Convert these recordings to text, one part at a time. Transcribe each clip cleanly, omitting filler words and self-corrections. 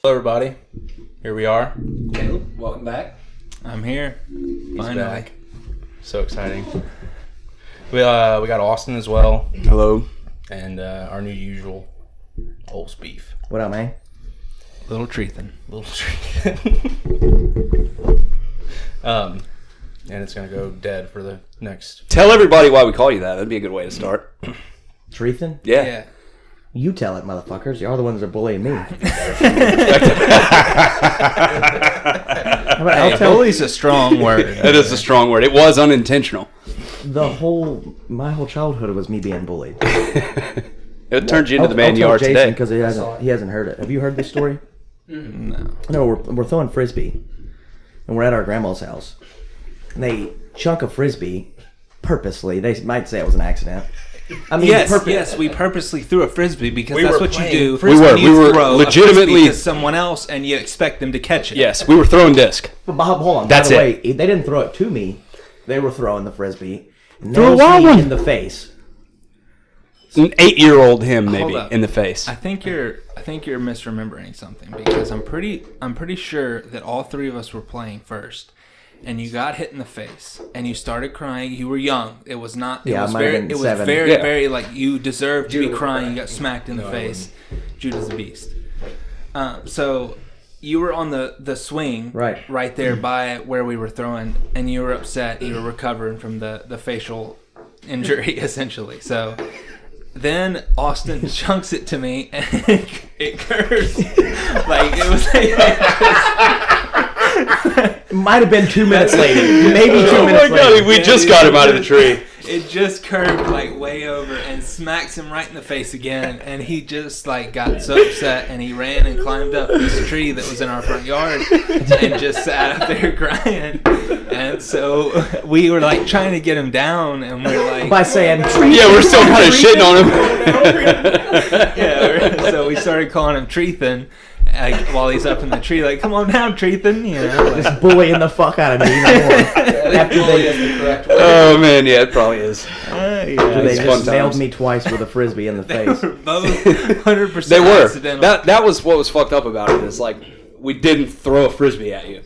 Hello, everybody. Here we are. Caleb, welcome back. I'm here. He's Finally. back. So exciting. We got Austin as well, Hello. and our new usual, Old Beef. What up, man? Little Treathin. Little treat. And it's gonna go dead for the next. Tell everybody why we call you that. That'd be a good way to start. Treathin? Yeah. You tell it, motherfuckers. You're the ones that are bullying me. I'll tell Bully's a strong word. It is a strong word. It was unintentional. my whole childhood was me being bullied. It turned you into the man you are today. Because he hasn't heard it. Have you heard this story? No. No, we're throwing frisbee, and we're at our grandma's house. And they chunk a frisbee purposely. They might say it was an accident. I mean, Yes, we purposely threw a frisbee because that's what you do. We were throw legitimately to someone else, and you expect them to catch it. Yes, we were throwing disc. But hold on. That's by the way, they didn't throw it to me. They were throwing the frisbee. And Threw a nails wild me one in the face. An 8-year-old him maybe Hold up. in the face. I think you're misremembering something because I'm pretty sure that all three of us were playing first. And you got hit in the face, and you started crying. You were young. It was not. It Yeah, I was might have very. been It was 7. very, Yeah. very like you deserved to be crying. You got smacked in the face. Judah's the beast. So you were on the swing, right there by where we were throwing, and you were upset. You were recovering from the facial injury, essentially. So then Austin chunks it to me, and it curves like it was. It might have been 2 minutes later. Maybe 2 minutes later. God, we just got him out of the tree. It just curved like way over and smacks him right in the face again, and he just like got so upset, and he ran and climbed up this tree that was in our front yard and just sat up there crying. And so we were like trying to get him down, and we're like By saying, Yeah, we're still kind of shitting on him. yeah. So we started calling him Treathin. Like, while he's up in the tree, like, come on down, Treathin, you know. Like, just bullying the fuck out of me even more. After Oh, man, yeah, it probably is. they It's fun just nailed times. me twice with a frisbee in the face. both 100% They were. accidental. That was what was fucked up about it. Is like we didn't throw a frisbee at you.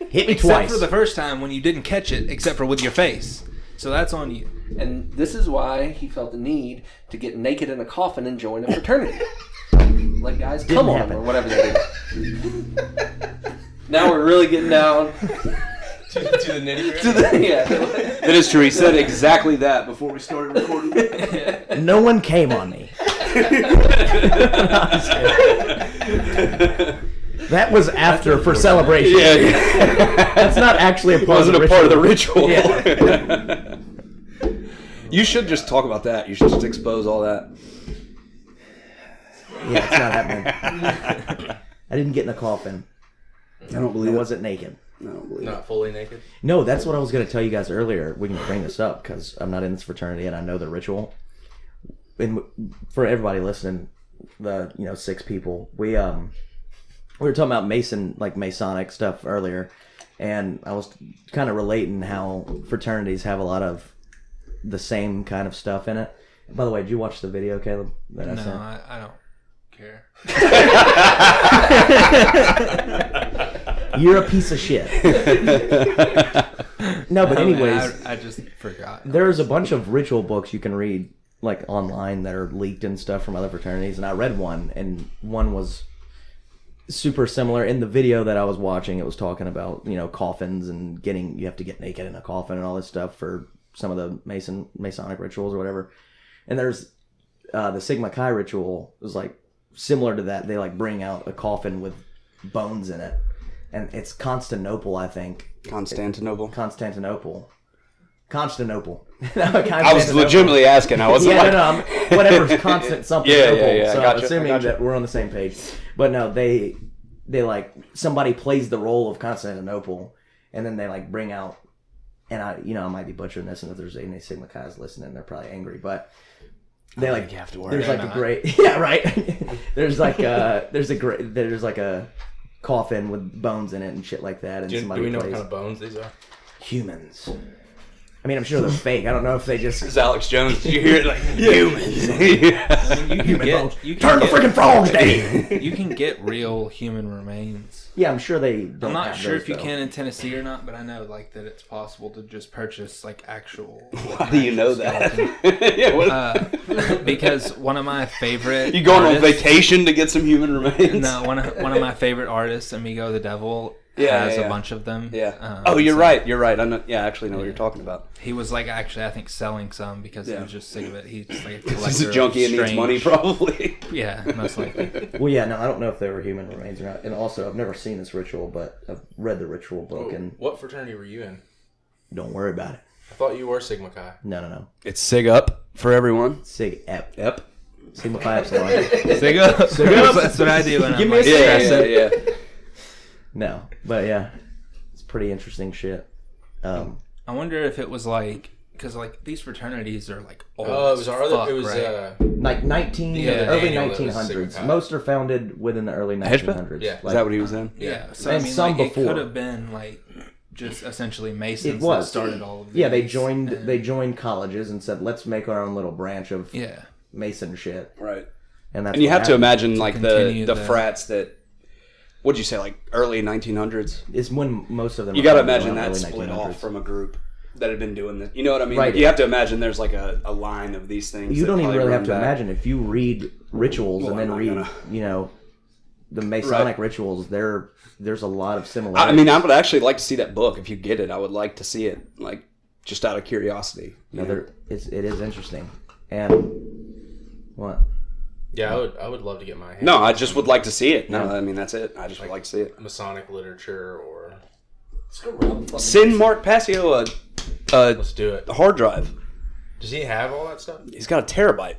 Hit me Except twice. for the first time when you didn't catch it, except for with your face. So that's on you. And this is why he felt the need to get naked in a coffin and join a fraternity. Like, guys, come on, happen. or whatever they do. Now we're really getting down To the nitty-gritty. yeah. That is true. He said exactly that before we started recording. No one came on me. That was after for celebration. Yeah, That's not actually a it part wasn't of the a part of the ritual. ritual. You should just talk about that. You should just expose all that. Yeah, it's not happening. I didn't get in a coffin. I don't I believe wasn't naked. Not fully naked. No, that's what I was going to tell you guys earlier. We can bring this up because I'm not in this fraternity and I know the ritual. And for everybody listening, the 6 people, we were talking about Masonic stuff earlier, and I was kind of relating how fraternities have a lot of the same kind of stuff in it. By the way, did you watch the video, Caleb? That I sent? I don't care. You're a piece of shit. No, but anyways, I just forgot. there's a bunch of ritual books you can read like online that are leaked and stuff from other fraternities, and I read one, and one was super similar. In the video that I was watching, it was talking about coffins and you have to get naked in a coffin and all this stuff for some of the Masonic rituals or whatever. And there's the Sigma Chi ritual was like similar to that. They like bring out a coffin with bones in it, and it's Constantinople, I think. Constantinople. I was legitimately asking. I wasn't whatever's constant something. Yeah. So Gotcha. assuming that we're on the same page. But no, they like somebody plays the role of Constantinople, and then they like bring out, and I might be butchering this, and if there's any Sigma Chi's listening, they're probably angry, but they like you have to worry. there's like a great right. There's like a coffin with bones in it and shit like that, and Do somebody we know what plays kind of bones these are? humans. I mean, I'm sure they're fake. I don't know if they just... It's Alex Jones. Did you hear it? Like, humans. Turn the freaking frogs down! You can get real human remains. Yeah, I'm sure they don't I'm not have sure those, if you though. can in Tennessee or not, but I know like that it's possible to just purchase like actual. How do you know that? Yeah, because one of my favorite. You going on artists- vacation to get some human remains? No, one of my favorite artists, Amigo the Devil, Yeah, has yeah, yeah. a bunch of them. Yeah. You're right. You're right. I actually know what you're talking about. He was like actually, I think, selling some because he was just sick of it. He's just like a collector. He's a junkie and needs money, probably. Yeah, most likely. Well, yeah, no, I don't know if they were human remains or not. And also, I've never seen this ritual, but I've read the ritual book, and What fraternity were you in? don't worry about it. I thought you were Sigma Chi. No. It's Sig Up for everyone. Sig Ep. Yep. Sigma Phi Epsilon. Sig up. Sig up. That's what I do when Give I'm me a like, second. Yeah. No, but yeah, it's pretty interesting shit. I wonder if it was like because like these fraternities are like old. Oh, it was our other. fuck, It was right? Like the early annual that was 1900s. Sigma Chi. Most are founded within the early Heshbon? 1900s. Yeah. Is that what he was in? Yeah, so And I mean, some like, before. it could have been like just essentially Masons It was. that started all of these. Yeah, they joined. and- They joined colleges and said, "Let's make our own little branch of Yeah, Mason shit." Right. And that's And you what have to happened. imagine like the continue the- frats that. What'd you say? Like early 1900s. It's when most of them. You are got to founded imagine around that early split 1900s. off from a group that had been doing this. You know what I mean? Right. Like, you have to imagine there's like a line of these things. You that don't even probably really run have to back. imagine if you read rituals Well, and then I'm read, not the Masonic Right. rituals. There's a lot of similarities. I mean, I would actually like to see that book. If you get it, I would like to see it. Like, just out of curiosity. You know? it is interesting. And what? Yeah, I would love to get my hands No, on I just would like to see it. No, Yeah. I mean, that's it. I just would like to see it. Masonic literature or Let's go around the fucking Send Mark Passio a let's do it. hard drive. Does he have all that stuff? He's got a terabyte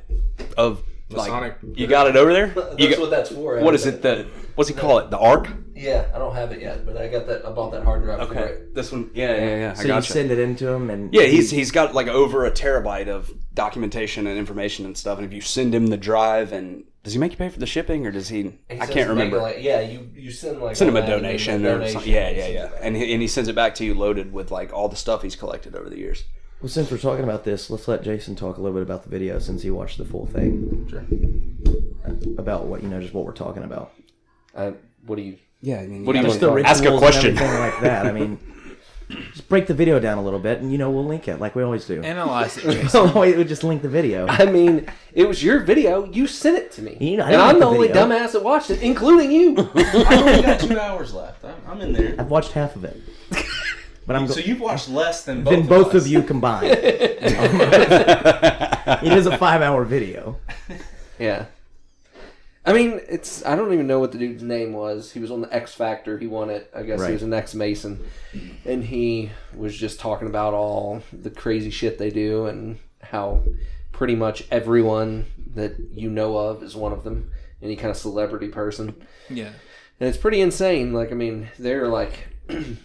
of Masonic. You got it over there? That's what that's for. What is it? What's he call it? The Ark? Yeah, I don't have it yet, but I bought that hard drive for Okay. it. This one. Yeah. So I you gotcha. send it into him, and Yeah, he's got like over a terabyte of documentation and information and stuff. And if you send him the drive, and does he make you pay for the shipping, or does he? He I says can't to make remember. it like, you send like Send him all a that and donation then or donation something. Yeah. and sends it back. And he sends it back to you loaded with like all the stuff he's collected over the years. well, since we're talking about this, let's let Jason talk a little bit about the video since he watched the full thing. Sure. About what just what we're talking about. What do you? Yeah, I mean, What do you just the ask a rituals question. and everything like that? I mean, just break the video down a little bit, and we'll link it like we always do. analyze it, Jason. We just link the video. I mean, it was your video. You sent it to me, I and didn't I'm make the the only video. dumbass that watched it, including you. I only got 2 hours left. I'm in there. I've watched half of it, but I'm So you've watched less than both us. of you combined. It is a 5-hour video. Yeah. I mean, I don't even know what the dude's name was. He was on the X Factor. He won it. I guess Right. he was an ex-Mason. And he was just talking about all the crazy shit they do and how pretty much everyone that you know of is one of them. Any kind of celebrity person. Yeah. And it's pretty insane. Like, I mean, they're like...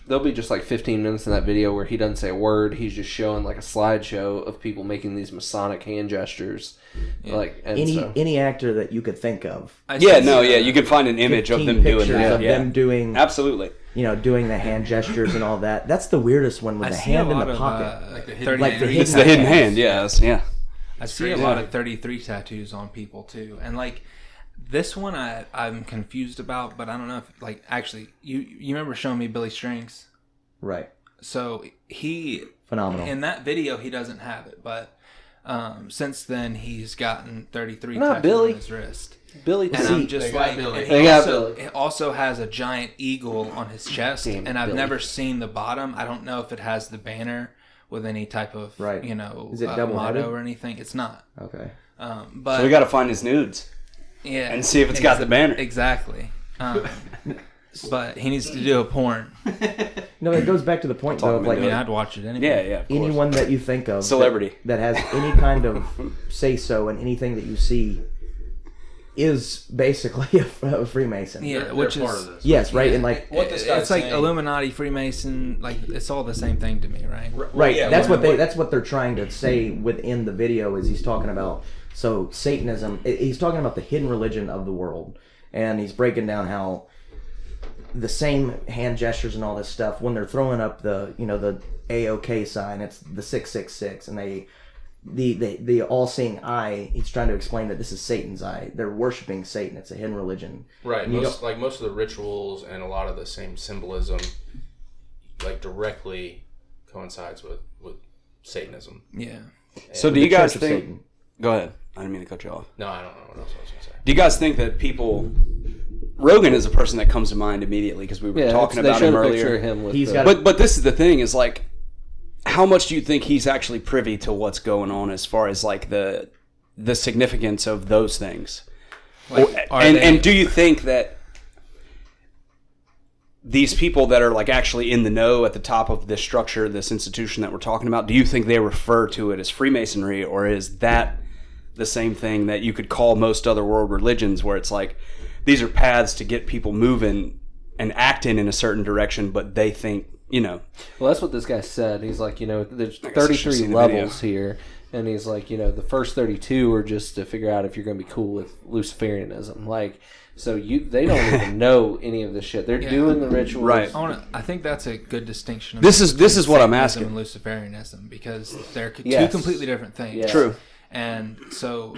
there'll be just like 15 minutes in that video where he doesn't say a word. He's just showing like a slideshow of people making these Masonic hand gestures. Yeah. Like, and Any actor that you could think of. You can find an image of 15 them doing pictures that. of them doing, Absolutely. doing the hand gestures and all that. That's the weirdest one with I the see hand a in lot the of pocket. like the Like the It's the hidden hand. Yes. Yeah. I see a lot of 33 tattoos on people too, and like this one I'm confused about, but I don't know if like actually you remember showing me Billy Strings, Right. so he Phenomenal. in that video he doesn't have it, but since then he's gotten 33 Not tattoos Billy. on his wrist. Billy And too. I'm just they got like, Billy. and They he got also, Billy. it also has a giant eagle on his chest, Damn it, and I've Billy. never seen the bottom. I don't know if it has the banner with any type of Right. Is it double-headed? motto or anything. It's not. Okay. But So we got to find his nudes yeah, and see if it's got the banner. exactly. But he needs to do a porn. No, it goes back to the point though of him like I mean, I'd watch it anyway. Yeah. Of course. anyone that you think of Celebrity. that has any kind of say so in anything that you see is basically a Freemason. Yeah, They're which part is of this. Yes, right, Yeah. and like What this guy's it's like saying- Illuminati, Freemason, like it's all the same thing to me, right? right. Yeah, That's what they're trying to say within the video is he's talking about so Satanism. He's talking about the hidden religion of the world, and he's breaking down how the same hand gestures and all this stuff. When they're throwing up the the AOK sign, it's the 666, and the all-seeing eye. He's trying to explain that this is Satan's eye. They're worshiping Satan. It's a hidden religion. Right. Most of the rituals and a lot of the same symbolism, like directly coincides with Satanism. Yeah. So do you guys think? Go ahead. I didn't mean to cut you off. No, I don't know what else I was going to say. Do you guys think that people? Rogan is a person that comes to mind immediately because we were talking about him earlier. But this is the thing: is like, how much do you think he's actually privy to what's going on as far as like the significance of those things? Like, and do you think that these people that are like actually in the know at the top of this structure, this institution that we're talking about, do you think they refer to it as Freemasonry, or is that the same thing that you could call most other world religions, where it's like these are paths to get people moving and acting in a certain direction, but they think, Well, that's what this guy said. He's like, there's 33 levels here, and he's like, the first 32 are just to figure out if you're going to be cool with Luciferianism. Like, so they don't even know any of this shit. They're doing the rituals. Right. I think that's a good distinction. This is what I'm asking. And Luciferianism, because they're two completely different things. Yeah. True. And so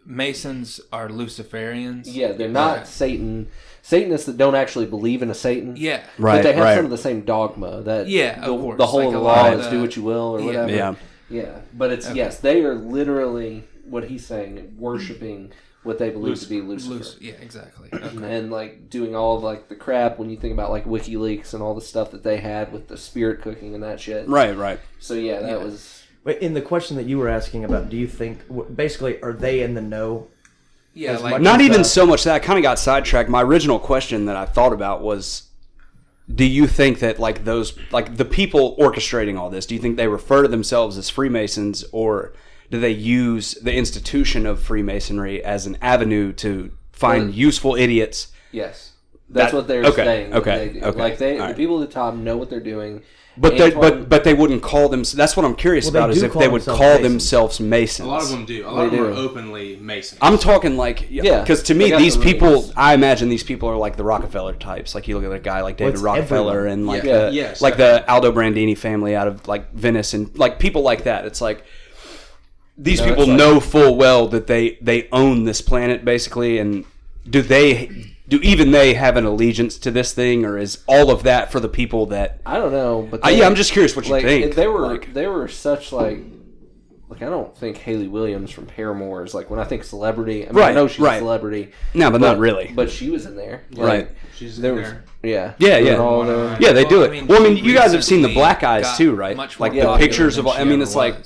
Masons are Luciferians. Yeah, they're not Satanists that don't actually believe in a Satan. Yeah. Right. But they have some of the same dogma that of course. The whole like of the law is do what you will or whatever. Yeah. Yeah. But it's they are literally what he's saying, worshiping what they believe to be Lucifer. Yeah, exactly. Okay. And like doing all of like the crap when you think about like WikiLeaks and all the stuff that they had with the spirit cooking and that shit. Right. So that was. But in the question that you were asking about, do you think basically are they in the know? Yeah, like not even so much that. I kind of got sidetracked. My original question that I thought about was, do you think that like those like the people orchestrating all this, do you think they refer to themselves as Freemasons, or do they use the institution of Freemasonry as an avenue to find useful idiots? Yes, that's what they're saying. Okay. Like the right. people at the top know what they're doing. But they wouldn't call them. That's what I'm curious about, is if they would call themselves Masons. A lot of them do. A lot of them are openly Masons. I'm talking like because to me these people, I imagine these people are like the Rockefeller types. Like you look at a guy like David Rockefeller and like the Aldo Brandini family out of like Venice and like people like that. It's like these people know full well that they own this planet basically, and do even they have an allegiance to this thing, or is all of that for the people that I don't know, but I'm just curious what you think. They were such like I don't think Hayley Williams from Paramore is like when I think celebrity. I mean, I know she's a celebrity, no, but not really. But she was in there, right? She's in there. Yeah, yeah. They do it. Well, I mean, you guys have seen the Black Eyes too, right? Like the pictures of. I mean, it's like.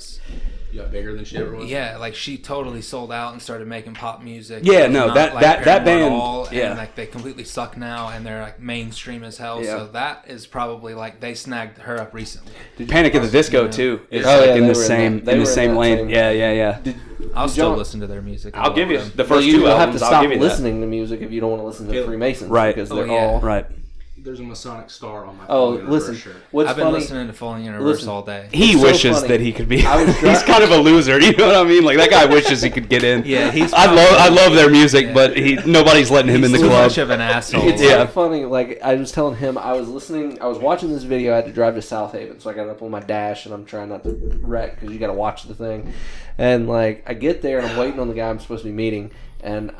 Got bigger than she ever was. Yeah, like she totally sold out and started making pop music. Yeah, no, that band, and like they completely suck now, and they're like mainstream as hell. Yeah. So that is probably like they snagged her up recently. Panic at the Disco too is in the same lane. Yeah. I'll still listen to their music. I'll give you the first two albums. You'll have to stop listening to music if you don't want to listen to Freemasons, right? Because they're all right. There's a Masonic star on my phone. Listen. I've been listening to Fallen Universe all day. He wishes that he could be. He's kind of a loser. You know what I mean? Like that guy wishes he could get in. Yeah, I love their music, but nobody's letting him in the club. He's much of an asshole. It's so funny. Like I was telling him, I was watching this video. I had to drive to South Haven, so I got up on my dash, and I'm trying not to wreck because you got to watch the thing. And like I get there, and I'm waiting on the guy I'm supposed to be meeting, and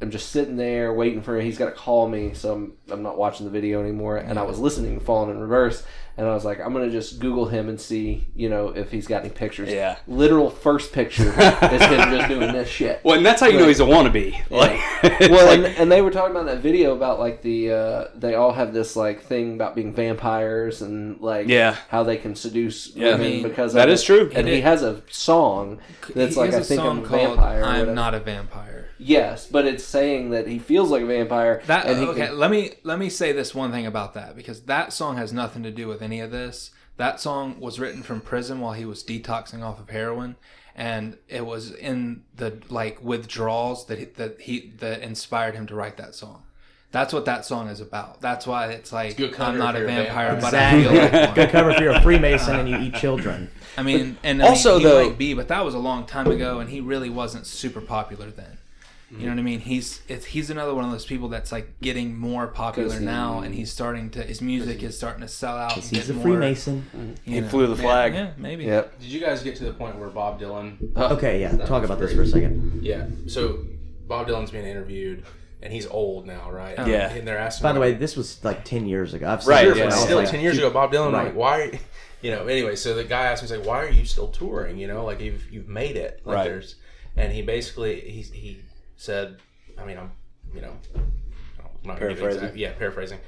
I'm just sitting there waiting for him. He's got to call me, so I'm not watching the video anymore. And I was listening to Fallen in Reverse, and I was like, I'm going to just Google him and see, if he's got any pictures. Yeah. Literal first picture is him just doing this shit. Well, and that's how you know he's a wannabe. Yeah. Like, and they were talking about that video about like they all have this like thing about being vampires and like how they can seduce women because that is true. And he has a song that's like I think I'm a vampire. I'm not a vampire. Yes, but it's saying that he feels like a vampire. Let me say this one thing about that, because that song has nothing to do with any of this. That song was written from prison while he was detoxing off of heroin, and it was in the like withdrawals that inspired him to write that song. That's what that song is about. That's why it's like I'm not a vampire, but I feel like one. Good cover if you're a Freemason and you eat children. I mean, he though, might be, but that was a long time ago, and he really wasn't super popular then. You know what I mean? He's another one of those people that's like getting more popular now, and he's starting to his music is starting to sell out. He's a Freemason. He flew the flag. Yeah, maybe. Yep. Did you guys get to the point where Bob Dylan? Okay, yeah. Talk about this for a second. Yeah. So Bob Dylan's being interviewed, and he's old now, right? Yeah. And they're asking. By the way, this was like 10 years ago. I've seen Right, this yeah. when I was Still like 10 years ago, Bob Dylan. Right. Like, why? Anyway, so the guy asked me, he's like, "Why are you still touring? Like you've made it. Like Right. there's." And he basically he said, I mean, I'm not Paraphrasing. paraphrasing.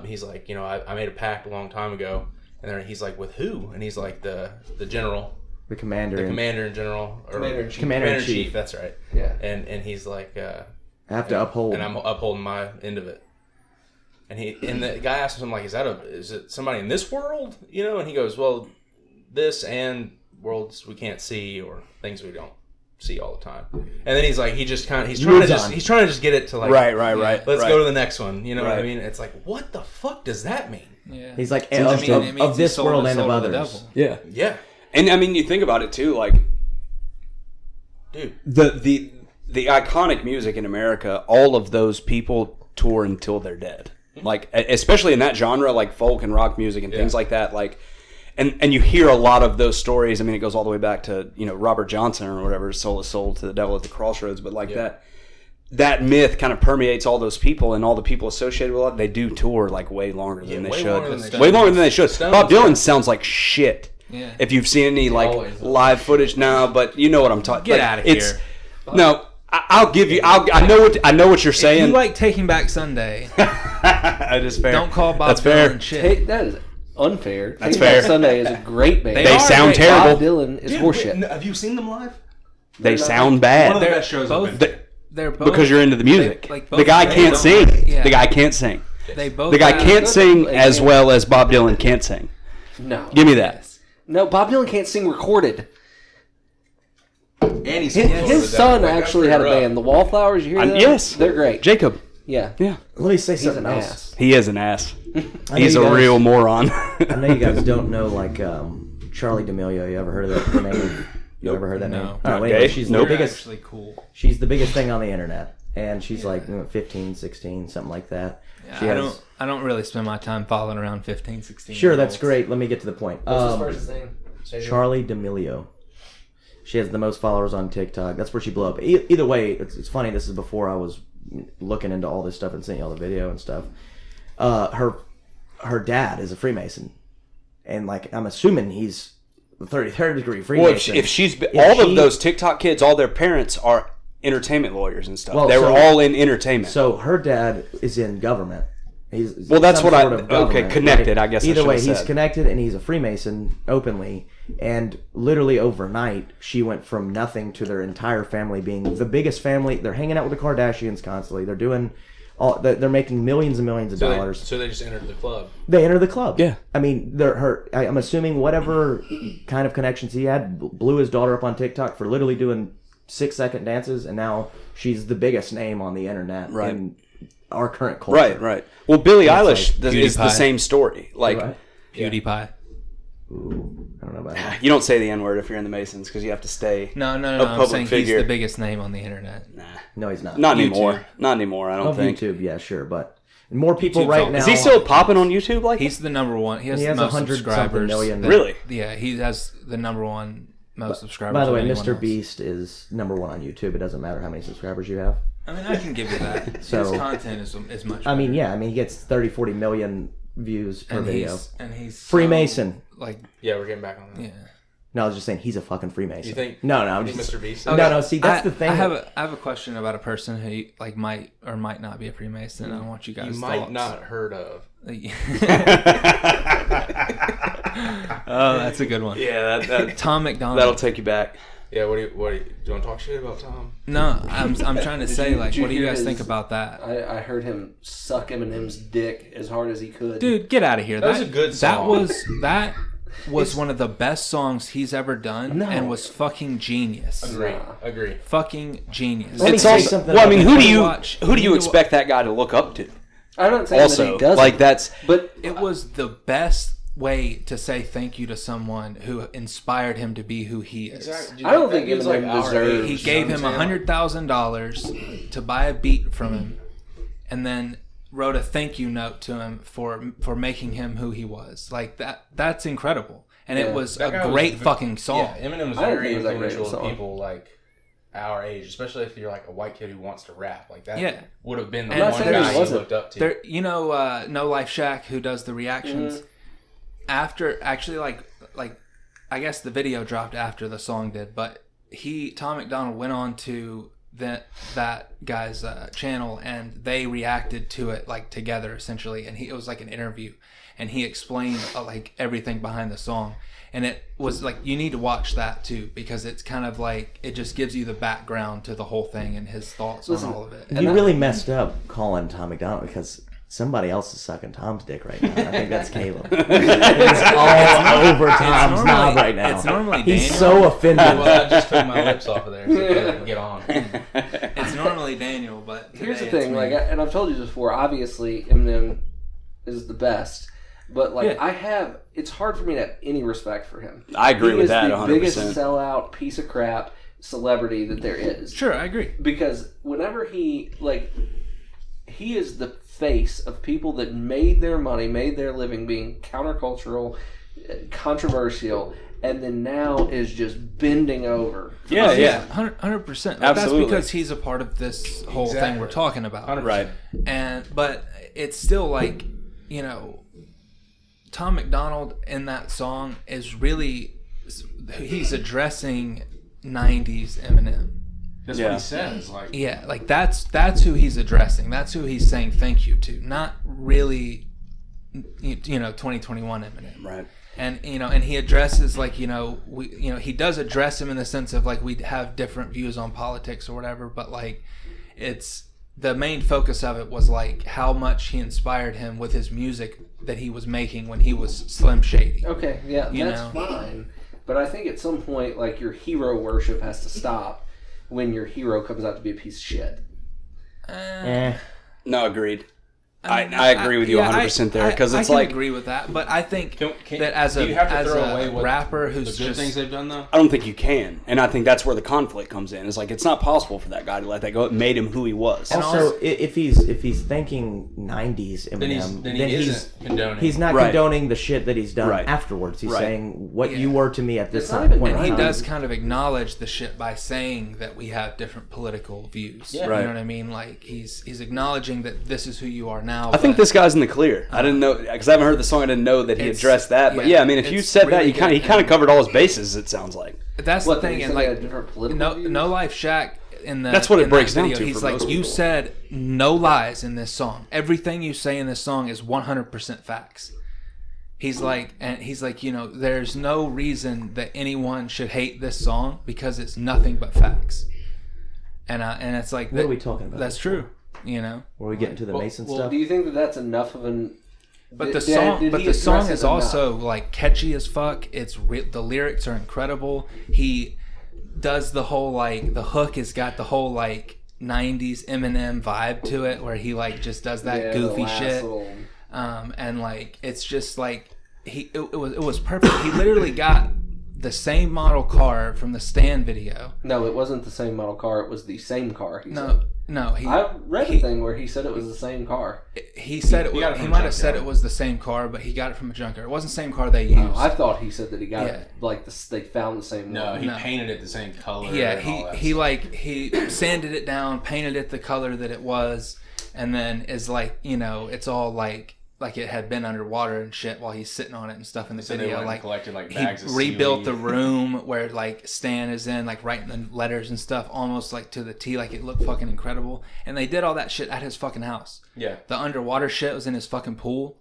He's like, I made a pact a long time ago, and then he's like, with who? And he's like the general, the commander in general, or Commander-in-Chief. That's right. Yeah. And he's like, I have to uphold. and I'm upholding my end of it. And the guy asked him, like, is it somebody in this world? And he goes, well, this and worlds we can't see, or things we don't see all the time. And then he's like, he's trying to just get it to like, Right. let's go to the next one. You know what I mean? It's like, what the fuck does that mean? Yeah. He's like, It means of this he sold world his and of soul to the others. devil. Yeah. Yeah, And I mean, you think about it too, like, dude. the iconic music in America, all of those people tour until they're dead. Like, especially in that genre, like folk and rock music and things like that. Like, and you hear a lot of those stories. I mean, it goes all the way back to Robert Johnson or whatever, "Sold his soul to the devil at the crossroads." But like that myth kind of permeates all those people, and all the people associated with it. They do tour like way longer than they should. Way longer than they should. Bob Dylan sounds like shit. Yeah. If you've seen any like live footage now, but you know what I'm talking. Get out of here. No. I'll give you. I know what you're saying. If you like Taking Back Sunday, that is fair. don't call Bob That's fair. Dylan shit. That is unfair. That's Taking fair. Back Sunday is a great band. They sound Bob terrible. Dylan is horseshit. Have you seen them live? They sound One of bad the best shows I've been. They're both Because you're into the music. Like, The guy can't both- sing. Yeah. The guy can't sing. They both. The guy have- can't sing as well as Bob Dylan can't sing. No. Give me that. No, Bob Dylan can't sing recorded. And he's His son actually had a band, the Wallflowers. You hear that? Yes. They're great. Jacob. Yeah. Yeah. Let me say He's something an else. ass. He is an ass. I He's know a you guys- real moron. I know you guys don't know like Charlie D'Amelio. You ever heard of that name? You ever heard that name? No. Well, Okay. anyway, she's Nope. the biggest. Actually cool. She's the biggest thing on the internet, and she's like 15, 16, something like that. Yeah, I don't really spend my time following around 15, 16. Sure, that's great. Let me get to the point. What's his first name? Charlie D'Amelio. She has the most followers on TikTok. That's where she blew up. Either way, it's funny. This is before I was looking into all this stuff and seeing all the video and stuff. Her dad is a Freemason, and like I'm assuming he's the 33rd degree Freemason. Well, if she's of those TikTok kids, all their parents are entertainment lawyers and stuff. Well, they were all in entertainment. So her dad is in government. He's that's some what sort of government, connected. right? I guess. Either I way, should have he's said. connected, and he's a Freemason openly. And literally overnight, she went from nothing to their entire family being the biggest family. They're hanging out with the Kardashians constantly. They're doing all. They're making millions and millions of dollars. So they just entered the club. They enter the club. Yeah. I mean, I'm assuming whatever kind of connections he had blew his daughter up on TikTok for literally doing 6-second dances, and now she's the biggest name on the internet in our current culture. Right. Well, Billie Eilish like is the PewDiePie. same story. Like, Right? PewDiePie. Ooh, I don't know about that. you don't say the N word if you're in the Masons because you have to stay. No. A I'm public saying figure. he's the biggest name on the internet. No, he's not. Not YouTube. anymore. Not anymore. I don't Of think. YouTube, yeah, sure, but more people YouTube's right all- now. Is he still popping on YouTube like He's the number one. He has, He the has most 100 something subscribers. million. Really? Yeah, he has the number one most subscribers. By the way, of anyone Mr. else. Beast is number one on YouTube. It doesn't matter how many subscribers you have. I mean, I can give you that. So- His content is much. I mean, better. yeah, I mean, he gets 30, 40 million views per and video. he's Freemason. Like, Yeah, we're getting back on that. yeah. No, I was just saying he's a fucking Freemason. You think? No, I'm You think just. Mr. Beast? No, see, that's the thing. I have a question about a person who like might or might not be a Freemason. I want you guys. You might thoughts. not heard of. Oh, that's a good one. Yeah, that Tom McDonald. that'll take you back. Yeah, what do you want to talk shit about Tom? No, I'm trying to say, like, did you what do you hear guys his- think about that? I heard him suck Eminem's dick as hard as he could. Dude, get out of here. That was a good song. That was one of the best songs he's ever done, No. and was fucking genius. Agree. Fucking genius. Let me It's say also, something well, I mean, about who that. do you Watch- who do you you expect that guy to look up to? I'm not saying that Also, he doesn't. like that's but It was the best way to say thank you to someone who inspired him to be who he is. Exactly. I don't think Eminem deserves. He gave him $100,000 to buy a beat from him, and then wrote a thank you note to him for making him who he was. Like that's incredible. And it was a great fucking song. Yeah, Eminem was very influential to people like our age, especially if you're like a white kid who wants to rap. Like that would have been the one guy you looked up to. There, you know, No Life Shack, who does the reactions. After, actually, like I guess the video dropped after the song did, but Tom McDonald went on to that guy's channel, and they reacted to it like together essentially, and it was like an interview, and he explained like everything behind the song, and it was like, you need to watch that too, because it's kind of like, it just gives you the background to the whole thing and his thoughts on all of it. You really messed up calling Tom McDonald, because somebody else is sucking Tom's dick right now. I think that's Caleb. He's all over Tom's knob right now. It's normally He's Daniel. so offended. Well, I just took my lips off of there so I could get on. It's normally Daniel, but here's the thing, like, and I've told you this before. Obviously, Eminem is the best, but like it's hard for me to have any respect for him. I agree with that 100%. He is the biggest sellout piece of crap celebrity that there is. Sure, I agree. Because whenever he is the face of people that made their money, made their living being countercultural, controversial, and then now is just bending over. 100%. Absolutely. That's because he's a part of this whole thing we're talking about. 100%. Right. But it's still like, you know, Tom McDonald in that song is really, he's addressing 90s Eminem. That's what he says. Like that's who he's addressing. That's who he's saying thank you to. Not really, 2021 Eminem. Right. And and he addresses he does address him in the sense of like, we have different views on politics or whatever, but like, it's the main focus of it was like how much he inspired him with his music that he was making when he was Slim Shady. Okay, yeah, that's fine. But I think at some point, like, your hero worship has to stop when your hero comes out to be a piece of shit. No, agreed. I agree with you 100% there, because it's like, I agree with that, but I think that as do you have to as throw a away rapper who's the good things they've done though? I don't think you can, and I think that's where the conflict comes in. It's like, it's not possible for that guy to let that go. It made him who he was. Also, if he's thinking 90s Eminem, then he's condoning. He's not condoning the shit that he's done afterwards. He's saying what you were to me at this point. And he does kind of acknowledge the shit by saying that we have different political views. Yeah. You know what I mean? Like, he's acknowledging that this is who you are now. I think this guy's in the clear. I didn't know, because I haven't heard the song. I didn't know that he addressed that. But I mean, if you said really that, he kind of covered all his bases. It sounds like that's the thing. And like, No Life Shack that's what it breaks down to. He's like, you said no lies in this song. Everything you say in this song is 100% facts. He's like, there's no reason that anyone should hate this song because it's nothing but facts. And it's like, what are we talking about? That's true. Were we getting to the Mason stuff? Do you think that that's enough of an? But the song is also like catchy as fuck. The lyrics are incredible. He does the whole like, the hook has got the whole like 90s Eminem vibe to it, where he like just does that goofy shit. And like, it's just like it was perfect. He literally got the same model car from the Stan video. No, it wasn't the same model car. It was the same car. No. I read a thing where he said it was the same car. He said he might have said it was the same car, but he got it from a junkyard. It wasn't the same car they used. I thought he said that he got it like they found the same one. No, he painted it the same color. Yeah, he sanded it down, painted it the color that it was, and then is like, it's all like it had been underwater and shit while he's sitting on it and stuff in the video. Like, collected like bags he of rebuilt seaweed. the room where like Stan is in, like writing the letters and stuff, almost like to the T. Like, it looked fucking incredible. And they did all that shit at his fucking house. Yeah. The underwater shit was in his fucking pool.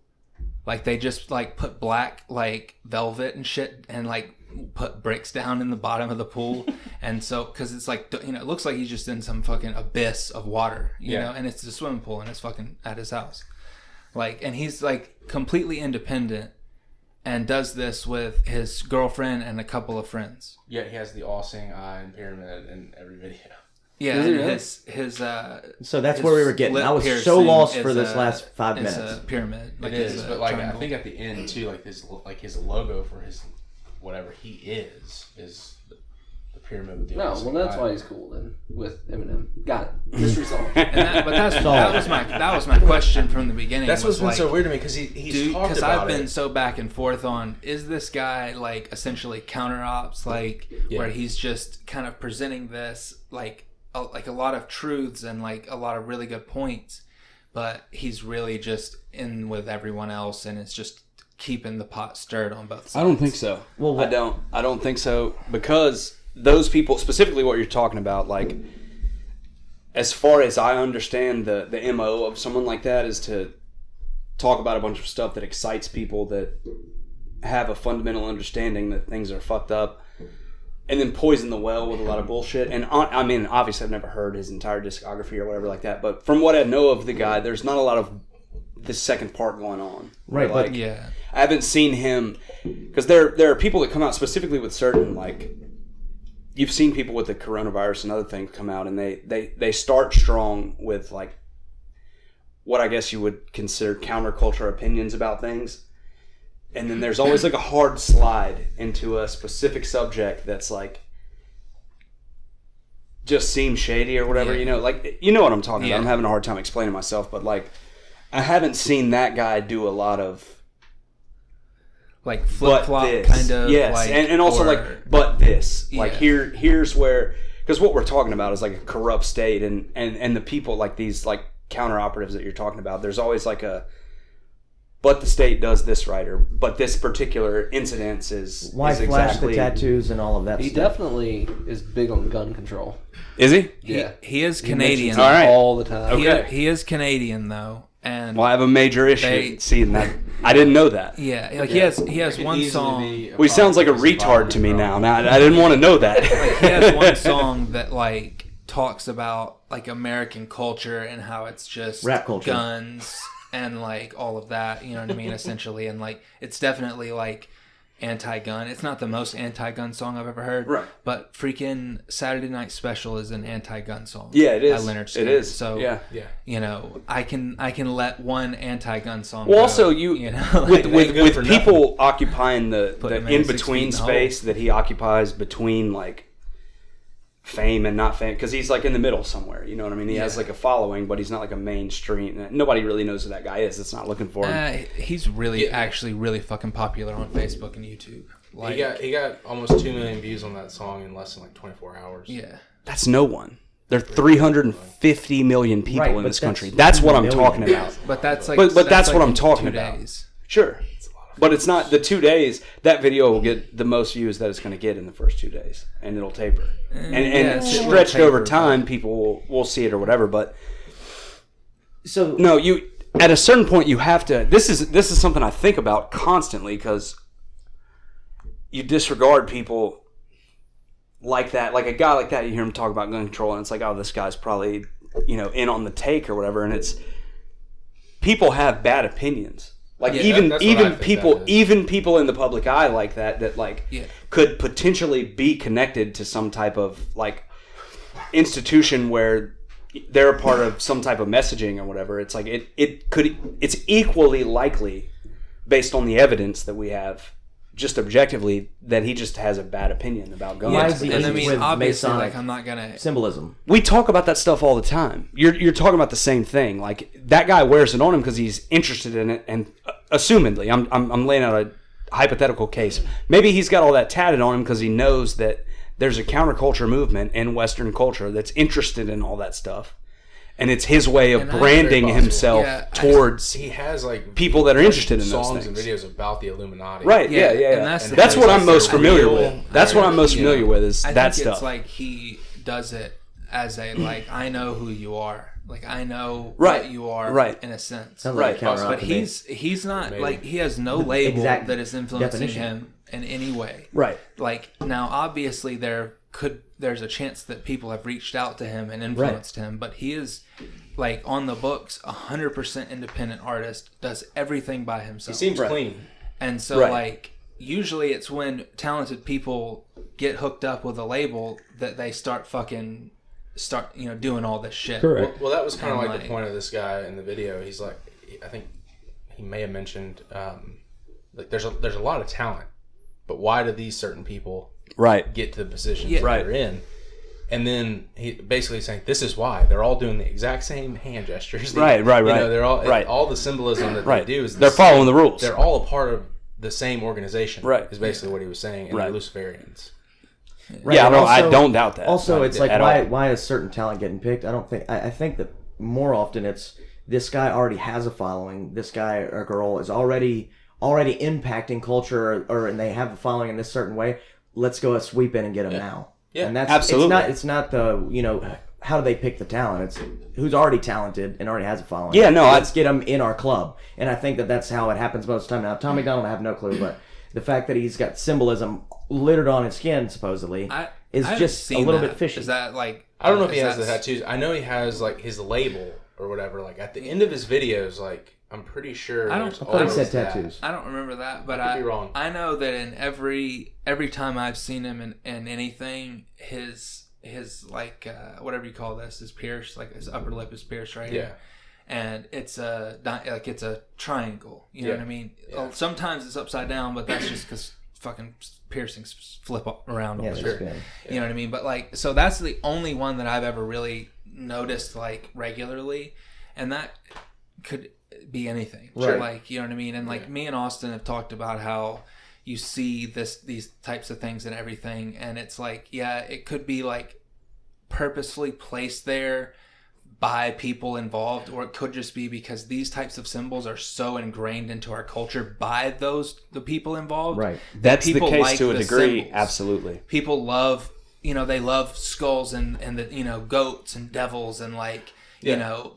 Like, they just like put black like velvet and shit and like put bricks down in the bottom of the pool. And so, because it's like, it looks like he's just in some fucking abyss of water, you know, and it's a swimming pool and it's fucking at his house. Like, and he's like completely independent and does this with his girlfriend and a couple of friends. Yeah, he has the all-seeing eye and pyramid in every video. Yeah, and his so that's where we were getting. I was so lost for this last 5 minutes. It's a pyramid. Like it is, but like triangle. I think at the end too, like his logo for his whatever he is the pyramid with the well that's why he's cool then with Eminem. Got it. This resolved. That was my question from the beginning. That's what's been so weird to me because he's talked about it. Because I've been so back and forth on, is this guy like essentially counter ops, like where he's just kind of presenting this like a lot of truths and like a lot of really good points, but he's really just in with everyone else and it's just keeping the pot stirred on both sides. I don't think so. Well, I don't think so, because those people, specifically what you're talking about, like as far as I understand the MO of someone like that is to talk about a bunch of stuff that excites people that have a fundamental understanding that things are fucked up, and then poison the well with a lot of bullshit. And I mean, obviously I've never heard his entire discography or whatever like that, but from what I know of the guy, there's not a lot of this second part going on. Right. Like, yeah. I haven't seen him, because there are people that come out specifically with certain, like, you've seen people with the coronavirus and other things come out, and they start strong with like what I guess you would consider counterculture opinions about things. And then there's always like a hard slide into a specific subject that's like just seems shady or whatever, like, you know what I'm talking about. I'm having a hard time explaining myself, but like I haven't seen that guy do a lot of like flip-flop kind of, yes, like, and also like but this, like here's where, because what we're talking about is like a corrupt state, and the people like these like counter operatives that you're talking about, there's always like a but the state does this right, or but this particular incident is why flash the tattoos and all of that. He stuff. Definitely is big on gun control. Is he? Yeah, he is Canadian. All right, all the time. Okay. He is Canadian though, and well, I have a major issue seeing that. I didn't know that. Yeah, like he has one song. Well, he sounds like a retard to me now. Now I didn't want to know that. Like, he has one song that like talks about like American culture and how it's just rap culture, guns, and like all of that, you know what I mean, essentially. And like it's definitely like anti-gun. It's not the most anti-gun song I've ever heard, right? But freaking Saturday Night Special is an anti-gun song. Yeah, it is. By Leonard Skinner. It is. So yeah. You know, I can let one anti-gun song. Well, go, also like, with people occupying the in between space that he occupies between like fame and not fame, because he's like in the middle somewhere, you know what I mean? He has like a following, but he's not like a mainstream. Nobody really knows who that guy is. It's not looking for him. He's really actually really fucking popular on Facebook and YouTube. Like, he got almost 2 million views on that song in less than like 24 hours. Yeah, that's no one. There are 350 million people in this country. That's what I'm talking about. But that's like, but that's like what I'm talking about. Sure. But it's not the 2 days. That video will get the most views that it's going to get in the first 2 days, and it'll taper. And stretched over time, people will see it or whatever. But so no, you at a certain point you have to. This is something I think about constantly, because you disregard people like that, like a guy like that. You hear him talk about gun control, and it's like, oh, this guy's probably in on the take or whatever. And it's people have bad opinions. Like even people in the public eye like that like could potentially be connected to some type of like institution where they're a part of some type of messaging or whatever. It's like it's equally likely, based on the evidence that we have, just objectively, that he just has a bad opinion about guns. Yeah, and I mean, obviously, like, I'm not gonna symbolism. We talk about that stuff all the time. You're talking about the same thing. Like, that guy wears it on him because he's interested in it, and assumedly, I'm laying out a hypothetical case. Maybe he's got all that tatted on him because he knows that there's a counterculture movement in Western culture that's interested in all that stuff. And it's his way of branding himself towards he has like people that are interested in those songs things. and videos about the Illuminati. Right? Yeah. And that's what I'm most familiar with. That's what I'm most familiar with is that stuff. It's like he does it as a like, I know who you are. Like, I know what you are, in a sense. Sounds like but he's not like, he has no label that is influencing him in any way. Right. Like, now obviously there's a chance that people have reached out to him and influenced him, but he is like on the books 100% independent artist, does everything by himself. He seems clean. And so like usually it's when talented people get hooked up with a label that they start fucking start doing all this shit. Correct. Well, that was kind of like the point of this guy in the video. He's like, I think he may have mentioned like there's a lot of talent, but why do these certain people get to the positions that they're in? And then he basically saying, this is why. They're all doing the exact same hand gestures. Right. They're all the symbolism that they do is they're following the rules. They're all a part of the same organization. Right. Is basically what he was saying. And they're Luciferians. Right. Yeah, I don't doubt that. Also, it's like why is certain talent getting picked? I think that more often it's this guy already has a following. This guy or girl is already impacting culture, and they have a following in this certain way. Let's go sweep in and get them now. Yeah, and that's absolutely. It's not the how do they pick the talent? It's who's already talented and already has a following. Yeah, no, let's get them in our club. And I think that's how it happens most of the time. Now, Tom McDonald, I have no clue, but the fact that he's got symbolism littered on his skin, supposedly, is just a little bit fishy. Is that like? I don't know if he has the tattoos. I know he has like his label or whatever. Like at the end of his videos, like. I'm pretty sure. I thought he said tattoos. I don't remember that, but I could be wrong. I know that in every time I've seen him in anything, his like whatever you call this is pierced, like his upper lip is pierced right here, and it's a triangle. You know what I mean? Yeah. Sometimes it's upside down, but that's just because fucking piercings flip around. Yeah, sure. You know what I mean? But like, so that's the only one that I've ever really noticed like regularly, and that could be anything, right? Like, you know what I mean? And like me and Austin have talked about how you see these types of things and everything, and it's like, yeah, it could be like purposefully placed there by people involved, or it could just be because these types of symbols are so ingrained into our culture by the people involved. Right. That's the case like to a degree. Symbols. Absolutely. People love, they love skulls and the goats and devils and like.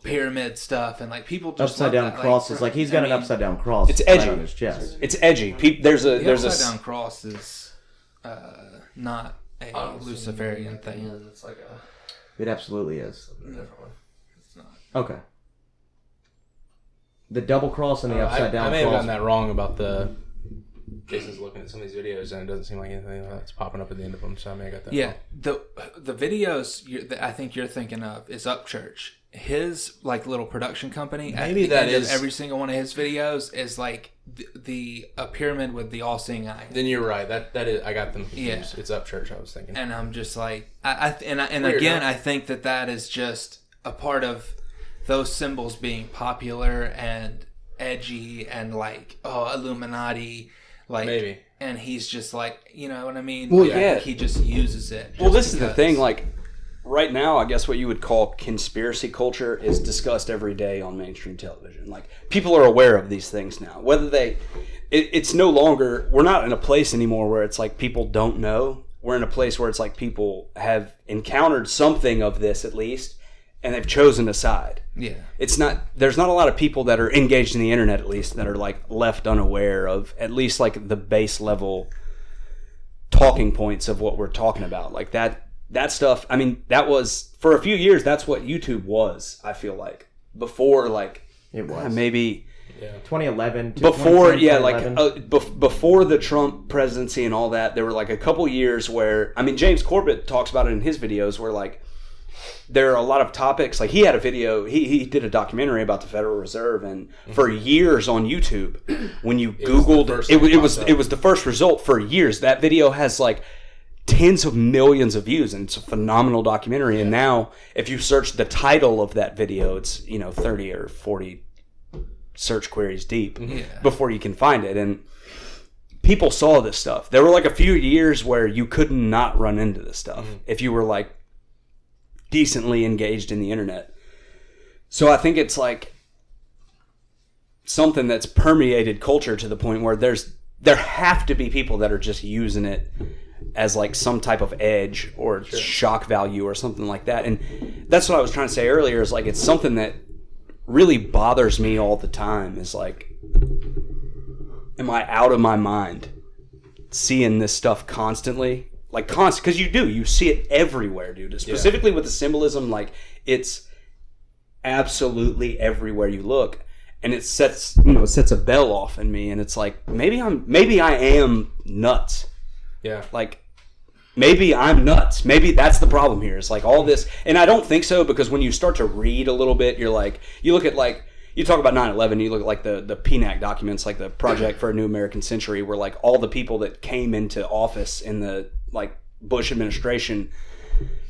Pyramid stuff, and like people just upside down crosses. Like he's got an upside down cross. It's edgy on his chest. It's edgy. There's the upside down cross is not a Luciferian thing. It's like it absolutely is. It's not. Okay. The double cross and the upside down. I may cross. have gotten that wrong about the. Jason's looking at some of these videos and it doesn't seem like anything that's popping up at the end of them, so I may have got that wrong. The videos that I think you're thinking of is Upchurch. His like little production company. Maybe that is every single one of his videos is like a pyramid with the all-seeing eye. Then you're right. That is. I got them confused. Yeah. It's Upchurch. I was thinking. And I'm just like, I think that is just a part of those symbols being popular and edgy and like Illuminati. Like, maybe. And he's just like, you know what I mean? Well, like, he just uses it. Well, this is the thing. Like, right now, I guess what you would call conspiracy culture is discussed every day on mainstream television. Like, people are aware of these things now. Whether it's no longer, we're not in a place anymore where it's like people don't know. We're in a place where it's like people have encountered something of this at least, and they've chosen a side. Yeah. There's not a lot of people that are engaged in the internet, at least, that are like left unaware of at least like the base level talking points of what we're talking about. Like that stuff. I mean, that was for a few years. That's what YouTube was. I feel like before, like it was maybe 2011. Before, before the Trump presidency and all that, there were like a couple years where James Corbett talks about it in his videos where like. There are a lot of topics. Like he had a video, he did a documentary about the Federal Reserve, and for years on YouTube, when you Googled, it was the first result for years. That video has like tens of millions of views, and it's a phenomenal documentary. And now, if you search the title of that video, it's 30 or 40 search queries deep before you can find it. And people saw this stuff. There were like a few years where you could not run into this stuff if you were like decently engaged in the internet. So I think it's like something that's permeated culture to the point where there have to be people that are just using it as like some type of edge or shock value or something like that. And that's what I was trying to say earlier is like it's something that really bothers me all the time is like, am I out of my mind seeing this stuff constantly? Like constant, because you see it everywhere, dude. Specifically with the symbolism, like it's absolutely everywhere you look, and it sets a bell off in me, and it's like maybe I am nuts. Yeah. Like maybe I'm nuts. Maybe that's the problem here. It's like all this, and I don't think so, because when you start to read a little bit, you're like, you look at like, you talk about 9/11, you look at like the PNAC documents, like the Project for a New American Century, where like all the people that came into office in the like Bush administration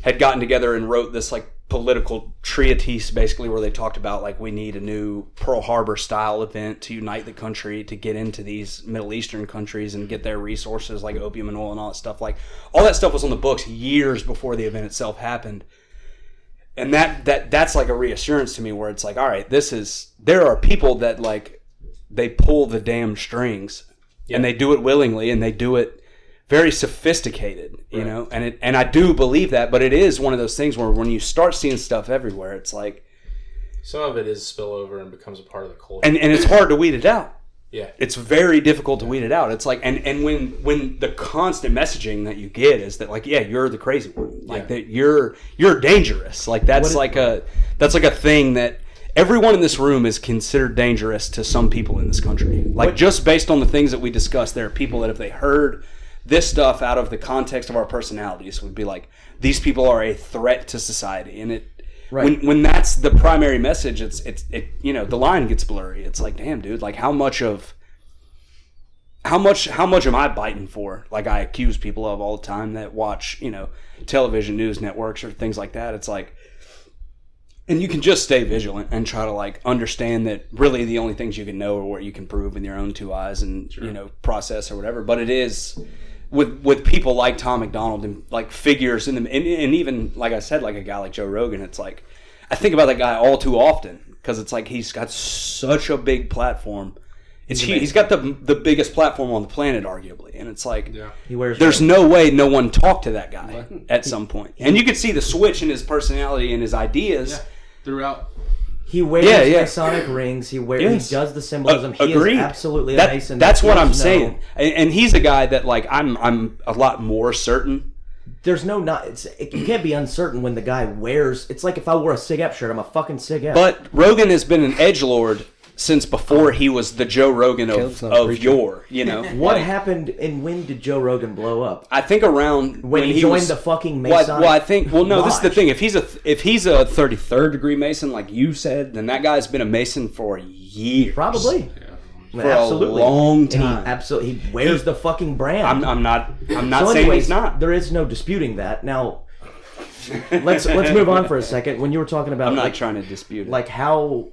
had gotten together and wrote this like political treatise, basically, where they talked about like, we need a new Pearl Harbor style event to unite the country to get into these Middle Eastern countries and get their resources like opium and oil and all that stuff. Like all that stuff was on the books years before the event itself happened. And that's like a reassurance to me, where it's like, all right, there are people that like, they pull the damn strings, and they do it willingly, and they do it very sophisticated, you know, and I do believe that, but it is one of those things where when you start seeing stuff everywhere, it's like, some of it is spillover and becomes a part of the culture, and it's hard to weed it out. Yeah, it's very difficult to weed it out. It's like, and when the constant messaging that you get is that like, yeah, you're the crazy one, like that you're dangerous, like that's like a thing that everyone in this room is considered dangerous to some people in this country. Like just based on the things that we discussed, there are people that if they heard this stuff out of the context of our personalities would be like, these people are a threat to society. And it, when that's the primary message, it you know, the line gets blurry. It's like, damn, dude, like how much am I biting for? Like I accuse people of all the time that watch, you know, television news networks or things like that. It's like, and you can just stay vigilant and try to like understand that really the only things you can know are what you can prove with your own two eyes and, you know, process or whatever. But it is with people like Tom McDonald and like figures in them, and even like I said, like a guy like Joe Rogan, it's like I think about that guy all too often, because it's like he's got such a big platform. He's got the biggest platform on the planet, arguably, and it's like there's no way no one talked to that guy at some point. And you could see the switch in his personality and his ideas throughout. He wears Masonic rings. He does the symbolism. He is absolutely a Mason. That's what I'm saying. And he's a guy that like I'm a lot more certain. There's no you can't be uncertain when the guy wears. It's like if I wore a Sig Ep shirt, I'm a fucking Sig Ep. But Rogan has been an edgelord since before he was the Joe Rogan of yore, you know. What happened and when did Joe Rogan blow up? I think around when he joined the fucking Masonic. Well, I think. Well, no, this is the thing. If he's a 33rd degree Mason, like you said, then that guy's been a Mason for years. Probably. For absolutely. A long time. He wears the fucking brand. I'm not saying he's not. There is no disputing that. Now, let's move on for a second. When you were talking about, I'm not trying to dispute it. Like how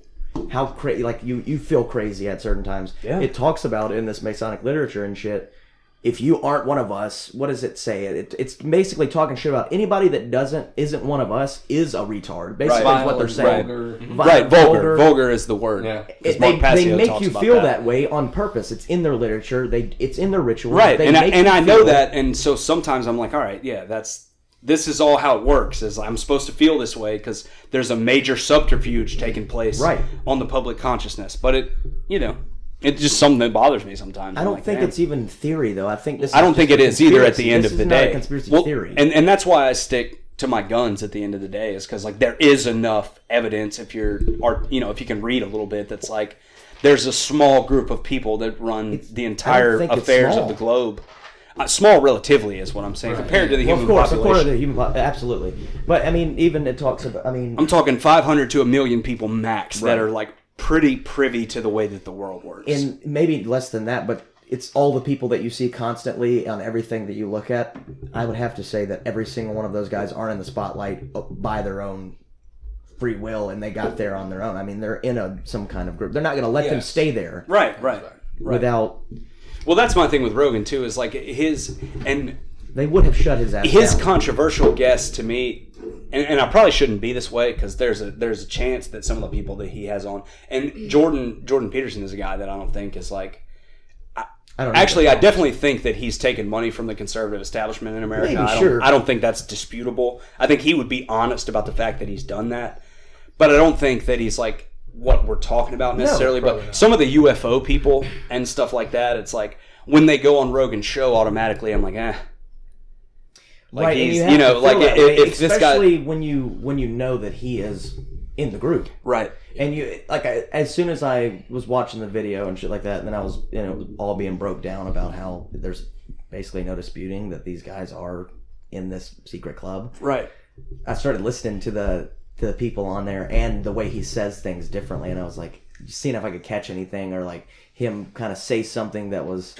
crazy, like you feel crazy at certain times. Yeah. It talks about in this Masonic literature and shit. If you aren't one of us, what does it say? It's basically talking shit about anybody that isn't one of us is a retard. Basically, is what they're saying. Vulgar is the word. Yeah. They make you feel that way on purpose. It's in their literature. It's in their rituals. Right, and I know that, and so sometimes I'm like, all right, yeah, this is all how it works. Is I'm supposed to feel this way because there's a major subterfuge taking place on the public consciousness. But it's just something that bothers me sometimes. I don't think it's even theory, though. I think I don't think it is either. At the end of the day, not a conspiracy theory, and that's why I stick to my guns at the end of the day, is because like there is enough evidence if if you can read a little bit, that's like there's a small group of people that run the entire affairs of the globe. Small relatively is what I'm saying compared to the human population. Of course, the human absolutely. But I mean, even it talks about. I mean, I'm talking 500 to 1 million people max that are like pretty privy to the way that the world works. And maybe less than that, but it's all the people that you see constantly on everything that you look at. I would have to say that every single one of those guys aren't in the spotlight by their own free will, and they got there on their own. I mean, they're in some kind of group. They're not going to let them stay there. Right. Without. Well, that's my thing with Rogan too. Is like and they would have shut his ass down. His controversial guess to me, and I probably shouldn't be this way because there's a chance that some of the people that he has on, and Jordan Peterson is a guy that I don't think is like. I definitely think that he's taken money from the conservative establishment in America. I don't think that's disputable. I think he would be honest about the fact that he's done that, but I don't think that he's like what we're talking about necessarily. But some of the UFO people and stuff like that, it's like when they go on Rogan's show, automatically I'm like, eh. Like right, he's, you know, like if this guy, especially when you know that he is in the group, right? And you like as soon as I was watching the video and shit like that, and then I was all being broke down about how there's basically no disputing that these guys are in this secret club. Right. I started listening to the people on there and the way he says things differently, and I was like, seeing if I could catch anything or like him kind of say something that was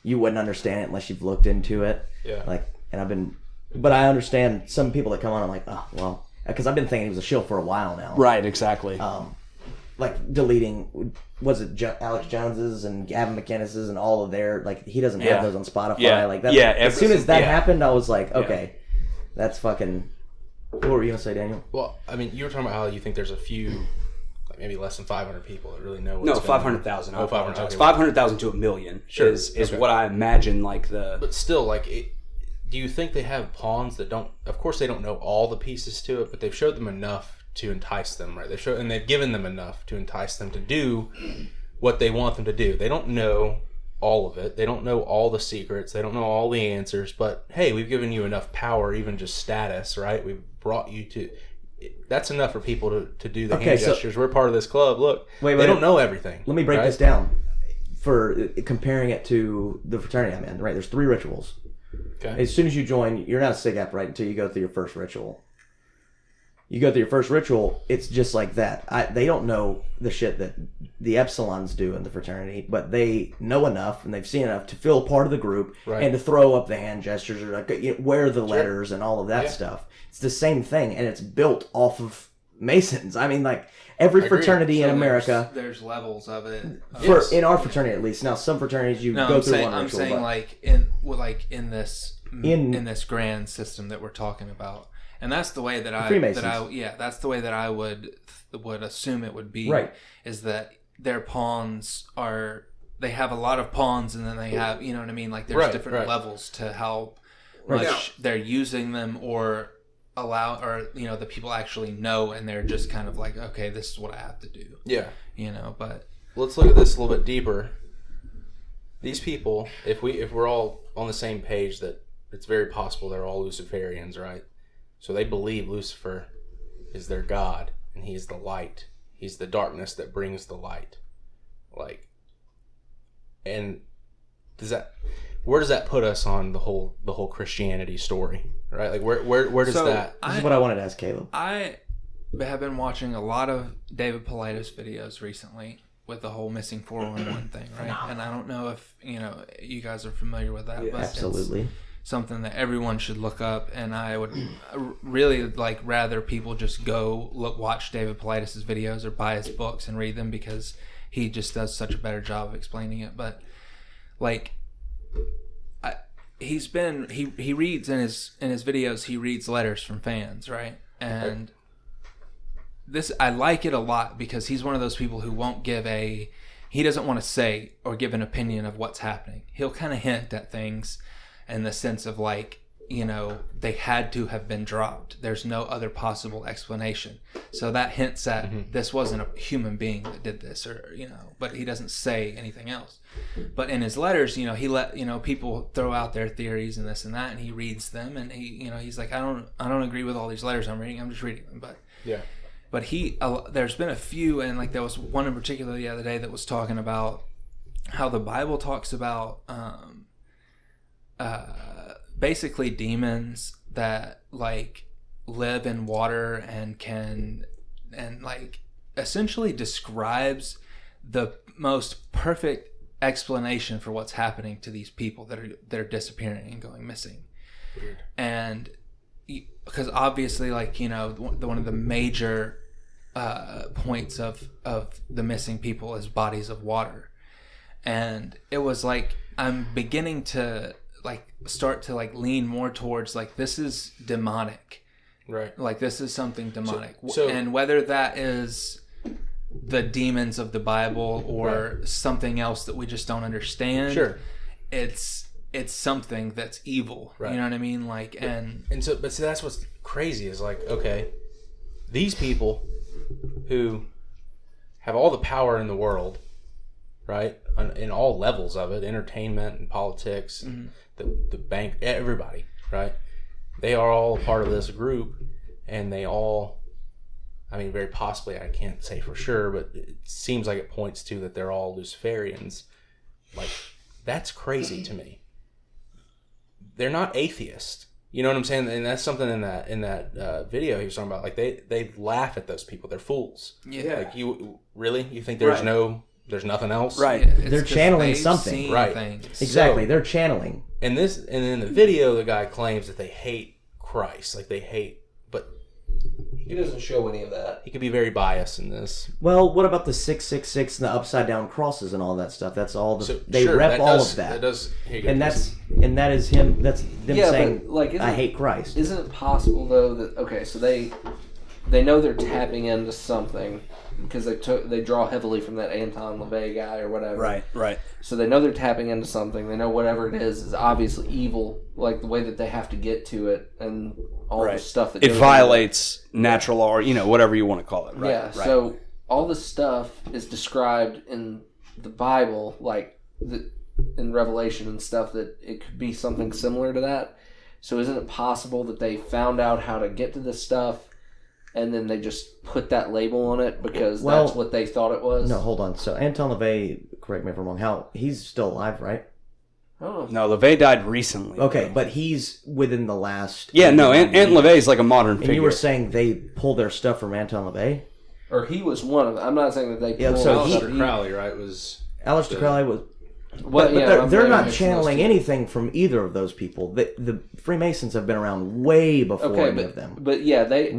you wouldn't understand it unless you've looked into it. Yeah. Like, but I understand some people that come on. I'm like, oh well, because I've been thinking he was a shill for a while now. Right. Exactly. Like deleting, was it Alex Jones's and Gavin McInnes's and all of their, like, he doesn't have those on Spotify. Yeah. Like that. Yeah. As soon as that happened, I was like, okay, that's fucking. What were you gonna say, Daniel? Well, I mean, you were talking about how you think there's a few, like maybe less than 500 people that really know what's no, going 500,000. on. 500,000. Okay. 500,000 to 1 million is what I imagine. Like the. But still, like, do you think they have pawns that don't? Of course, they don't know all the pieces to it, but they've showed them enough to entice them, right? They've given them enough to entice them to do what they want them to do. They don't know all of it. They don't know all the secrets. They don't know all the answers. But hey, we've given you enough power, even just status, right? We've brought you to. That's enough for people to do the hand gestures. We're part of this club. Look, they don't know everything. Let me break this down for comparing it to the fraternity I'm in. Right, there's 3 rituals. Okay. As soon as you join, you're not a SIGAP, right, until you go through your first ritual. You go through your first ritual, it's just like that. They don't know the shit that the Epsilons do in the fraternity, but they know enough and they've seen enough to feel part of the group and to throw up the hand gestures or like wear the letters and all of that stuff. It's the same thing, and it's built off of Masons. I mean, like every fraternity in America. There's levels of it. In our fraternity, at least. Now, some fraternities go through one ritual. I'm saying like in this grand system that we're talking about. And that's the way that that's the way that I would assume it would be. Right. Is that their pawns they have a lot of pawns, and then they have, you know what I mean? Like there's different levels to how much they're using them or the people actually know, and they're just kind of like, okay, this is what I have to do. Yeah. But let's look at this a little bit deeper. These people, if we're all on the same page, that it's very possible they're all Luciferians, right? So they believe Lucifer is their god, and he's the light. He's the darkness that brings the light. Like, and where does that put us on the whole Christianity story, right? Like, where does that? This is what I wanted to ask Caleb. I have been watching a lot of David Paulides videos recently with the whole missing 411 thing, right? And I don't know if you guys are familiar with that, but absolutely. Something that everyone should look up, and I would really rather people just go watch David Paulides' videos or buy his books and read them, because he just does such a better job of explaining it. But he reads in his videos, he reads letters from fans, right? And this, I like it a lot, because he's one of those people who won't he doesn't want to say or give an opinion of what's happening. He'll kind of hint at things in the sense of they had to have been dropped. There's no other possible explanation. So that hints at this wasn't a human being that did this, or but he doesn't say anything else. But in his letters, he let people throw out their theories and this and that, and he reads them, and he's like, I don't agree with all these letters I'm reading. I'm just reading them, but yeah. But there's been a few, and there was one in particular the other day that was talking about how the Bible talks about basically demons that live in water and essentially describes the most perfect explanation for what's happening to these people that are disappearing and going missing. Weird. And because obviously one of the major points of the missing people is bodies of water, and it was I'm beginning to start to lean more towards this is demonic, right? This is something demonic. So, and whether that is the demons of the Bible or something else that we just don't understand, sure, it's something that's evil, right? You know what I mean? But see, that's what's crazy is okay, these people who have all the power in the world, right, in all levels of it, entertainment and politics, the bank, everybody, right? They are all part of this group, and they all, very possibly, I can't say for sure, but it seems like it points to that they're all Luciferians. That's crazy to me. They're not atheists. You know what I'm saying? And that's something in that video he was talking about. Like they laugh at those people. They're fools. Yeah. Like you think there's there's nothing else? Right. Yeah, they're channeling something. Right. Things. Exactly. They're channeling. And in the video, the guy claims that they hate Christ. Like they hate, but he doesn't show any of that. He could be very biased in this. Well, what about the 666 and the upside down crosses and all that stuff? That's all they sure, rep all of that. that. Does, and that is him. That's them saying, but, like, I hate Christ. Isn't it possible though that so they know they're tapping into something because they draw heavily from that Anton LaVey guy or whatever. Right. So they know they're tapping into something. They know whatever it is obviously evil, like the way that they have to get to it and all the stuff that it violates natural law, or whatever you want to call it. Right. Yeah. Right. So all this stuff is described in the Bible, like in Revelation and stuff, that it could be something similar to that. So isn't it possible that they found out how to get to this stuff and then they just put that label on it because that's what they thought it was? No, hold on. So Anton LaVey, correct me if I'm wrong, he's still alive, right? Oh. No, LaVey died recently. Okay, but he's within the last... Yeah, no, Ant LaVey is like a modern figure. And you were saying they pulled their stuff from Anton LaVey? Or he was one of them. I'm not saying that they pulled... So Aleister Crowley, right, was... Aleister Crowley was... But they're not channeling anything from either of those people. The Freemasons have been around way before any of them. But yeah, that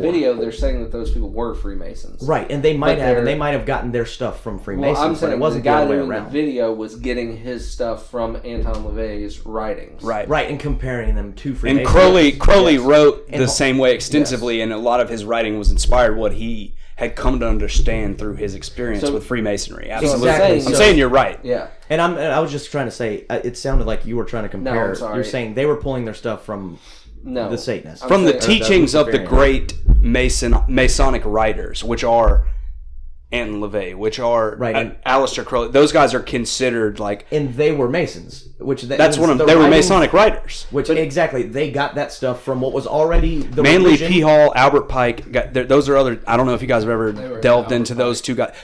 video they're saying that those people were Freemasons. Right, and they might have gotten their stuff from Freemasons, I'm saying but it wasn't the guy the other way doing around. The video was getting his stuff from Anton LaVey's writings. Right, and comparing them to Freemasons. And Crowley wrote the same way extensively, and a lot of his writing was inspired what he had come to understand through his experience with Freemasonry. Absolutely. Exactly. I'm saying you're right. Yeah. And I was just trying to say, it sounded like you were trying to compare. No, I'm sorry. You're saying they were pulling their stuff from the Satanists. From the teachings of the great Masonic writers, which are Anton LaVey, which are Aleister Crowley. Those guys are considered like... And they were Masons. They were Masonic writers. Exactly. They got that stuff from what was already the Manly religion. P. Hall, Albert Pike. Those are other... I don't know if you guys have ever delved into those two guys.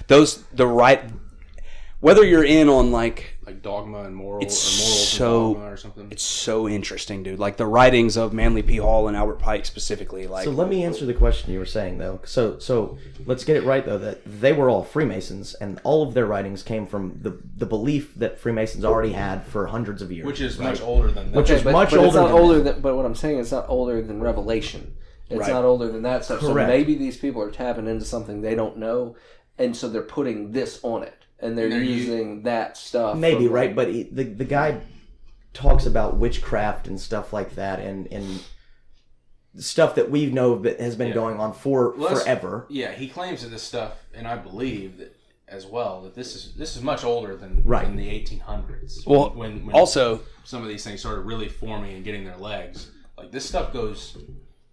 Whether you're in on like dogma and morals and dogma or something. It's so interesting, dude. Like the writings of Manly P. Hall and Albert Pike specifically. Like, so let me answer the question you were saying though. So let's get it right though, that they were all Freemasons and all of their writings came from the belief that Freemasons already had for hundreds of years. Which is much older than that. Which is much older. It's not older than. But what I'm saying is not older than Revelation. It's not older than that stuff. Correct. So maybe these people are tapping into something they don't know, and so they're putting this on it. And they're using that stuff. Maybe, right? But the guy talks about witchcraft and stuff like that and stuff that we know that has been going on forever. Yeah, he claims that this stuff, and I believe that as well, that this is much older than in the 1800s. Well, when also some of these things started really forming and getting their legs. Like this stuff goes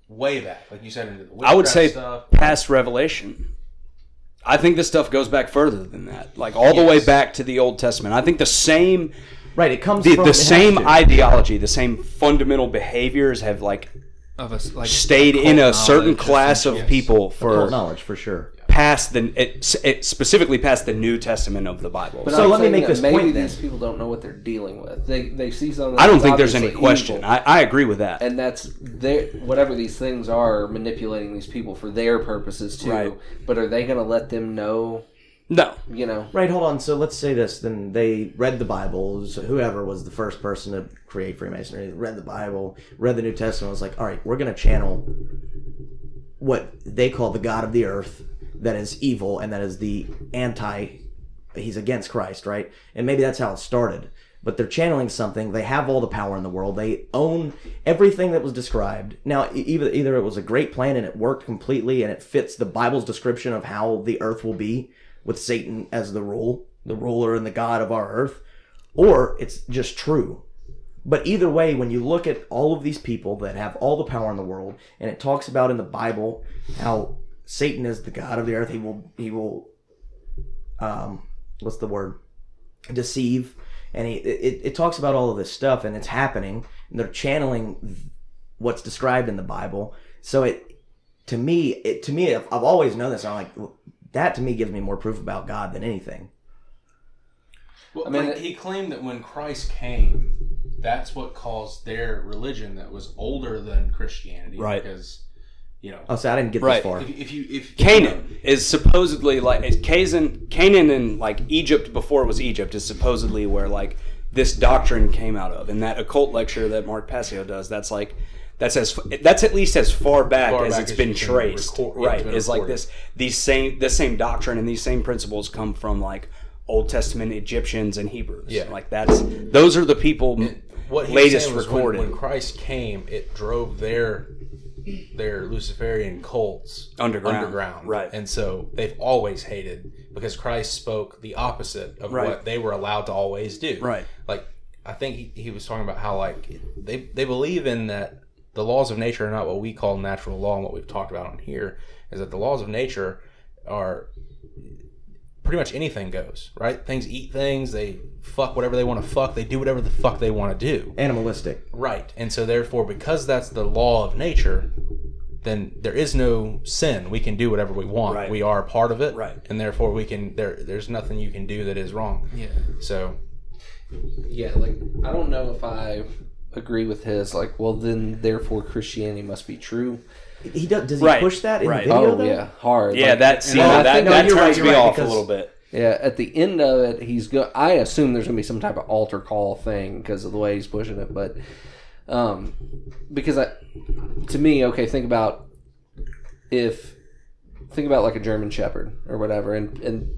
way back, like you said, into the witchcraft I would say stuff. Past Revelation. I think this stuff goes back further than that, like all the way back to the Old Testament. I think the same, it comes from the same ideology, the same fundamental behaviors have stayed in a certain class of people for knowledge for sure. Past it specifically past the New Testament of the Bible. But so let me make this maybe point. These people don't know what they're dealing with. They see something. I don't think there's any question. I agree with that. And that's whatever these things are manipulating these people for their purposes too. Right. But are they going to let them know? No. Right. Hold on. So let's say this. Then they read the Bible. So whoever was the first person to create Freemasonry read the Bible, read the New Testament. Was like, all right, we're going to channel what they call the God of the earth. That is evil, and that is the he's against Christ, right? And maybe that's how it started. But they're channeling something. They have all the power in the world. They own everything that was described. Now, either it was a great plan and it worked completely and it fits the Bible's description of how the earth will be with Satan as the ruler and the God of our earth, or it's just true. But either way, when you look at all of these people that have all the power in the world, and it talks about in the Bible how Satan is the God of the earth. He will what's the word? Deceive. And it talks about all of this stuff, and it's happening, and they're channeling what's described in the Bible. So to me, I've always known this. I'm like, that to me gives me more proof about God than anything. Well, I mean, he claimed that when Christ came, that's what caused their religion that was older than Christianity. Right. Because, Oh, so I didn't get this far. If Canaan is supposedly Canaan in like Egypt before it was Egypt is supposedly where like this doctrine came out of, and that occult lecture that Mark Passio does. That's at least as far back as it's been traced. Right. Is like this same doctrine and these same principles come from like Old Testament Egyptians and Hebrews. Yeah. Like those are the people what he latest was recorded. When Christ came, it drove their Luciferian cults underground. Right. And so they've always hated because Christ spoke the opposite of what they were allowed to always do. Right. Like, I think he was talking about how like they believe in that the laws of nature are not what we call natural law, and what we've talked about on here is that the laws of nature are pretty much anything goes, right? Things eat things, they fuck whatever they want to fuck, they do whatever the fuck they want to do. Animalistic. Right. And so therefore, because that's the law of nature, then there is no sin. We can do whatever we want. Right. We are a part of it. Right. And therefore we can there's nothing you can do that is wrong. Yeah. So like I don't know if I agree with his like, well then therefore Christianity must be true. He does he push that in the video though? Yeah, hard. Yeah, like, that turns me off a little bit. Yeah, at the end of it, I assume there's going to be some type of altar call thing because of the way he's pushing it. But because to me, okay, think about like a German Shepherd or whatever, and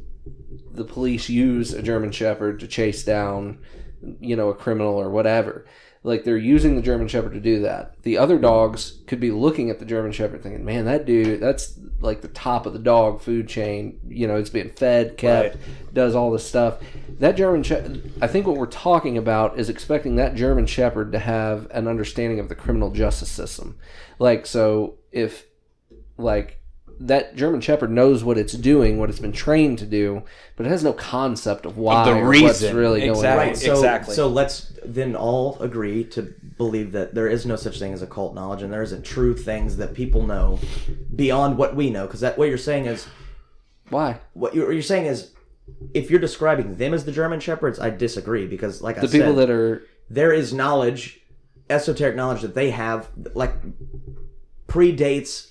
the police use a German Shepherd to chase down, a criminal or whatever. Like, they're using the German Shepherd to do that. The other dogs could be looking at the German Shepherd thinking, man, that dude, that's like the top of the dog food chain. It's being fed, kept, does all this stuff. That German Shepherd, I think what we're talking about is expecting that German Shepherd to have an understanding of the criminal justice system. Like, so if, like, that German Shepherd knows what it's doing, what it's been trained to do, but it has no concept of why the reason. Or what's really going on. Right, so let's then all agree to believe that there is no such thing as occult knowledge, and there isn't true things that people know beyond what we know. Because what you're saying is, why? What you're saying is, if you're describing them as the German Shepherds, I disagree. Because, like I said, the people that are there is knowledge, esoteric knowledge that they have, like predates.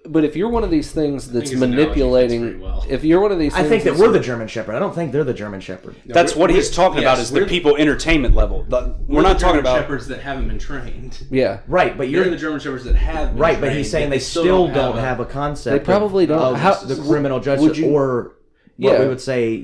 But if you're one of these things that's manipulating, if you're one of these things... I think that we're the German Shepherd. I don't think they're the German Shepherd. No, that's what he's talking about is the people entertainment level. We're not talking about... Shepherds that haven't been trained. Yeah. Right, but you're... the German Shepherds that have been right, trained, but he's saying they still don't have a concept they probably don't of the criminal justice or what we would say,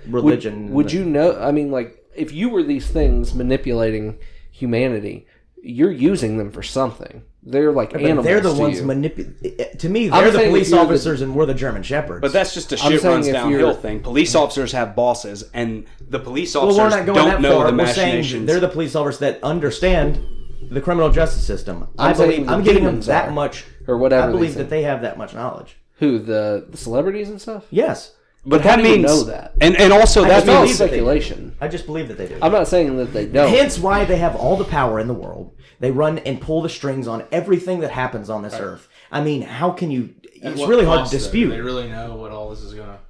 religion. Would you know... I mean, like, if you were these things manipulating humanity, you're using them for something. They're like animals. They're the ones manipulating. To me, they're the police officers, and we're the German Shepherds. But that's just a shit runs downhill thing. Police officers have bosses, and the police officers we're not going don't that know far. the We're saying machinations. they're the police officers that understand the criminal justice system. I believe I'm giving them that much, or whatever. I believe that they have that much knowledge. Who the celebrities and stuff? Yes. But that means know that, and also that means speculation. I just believe that they do. I'm not saying that they don't. Hence why they have all the power in the world. They run and pull the strings on everything that happens on this earth. I mean, how can you? It's really hard to dispute. They really know what all this is gonna.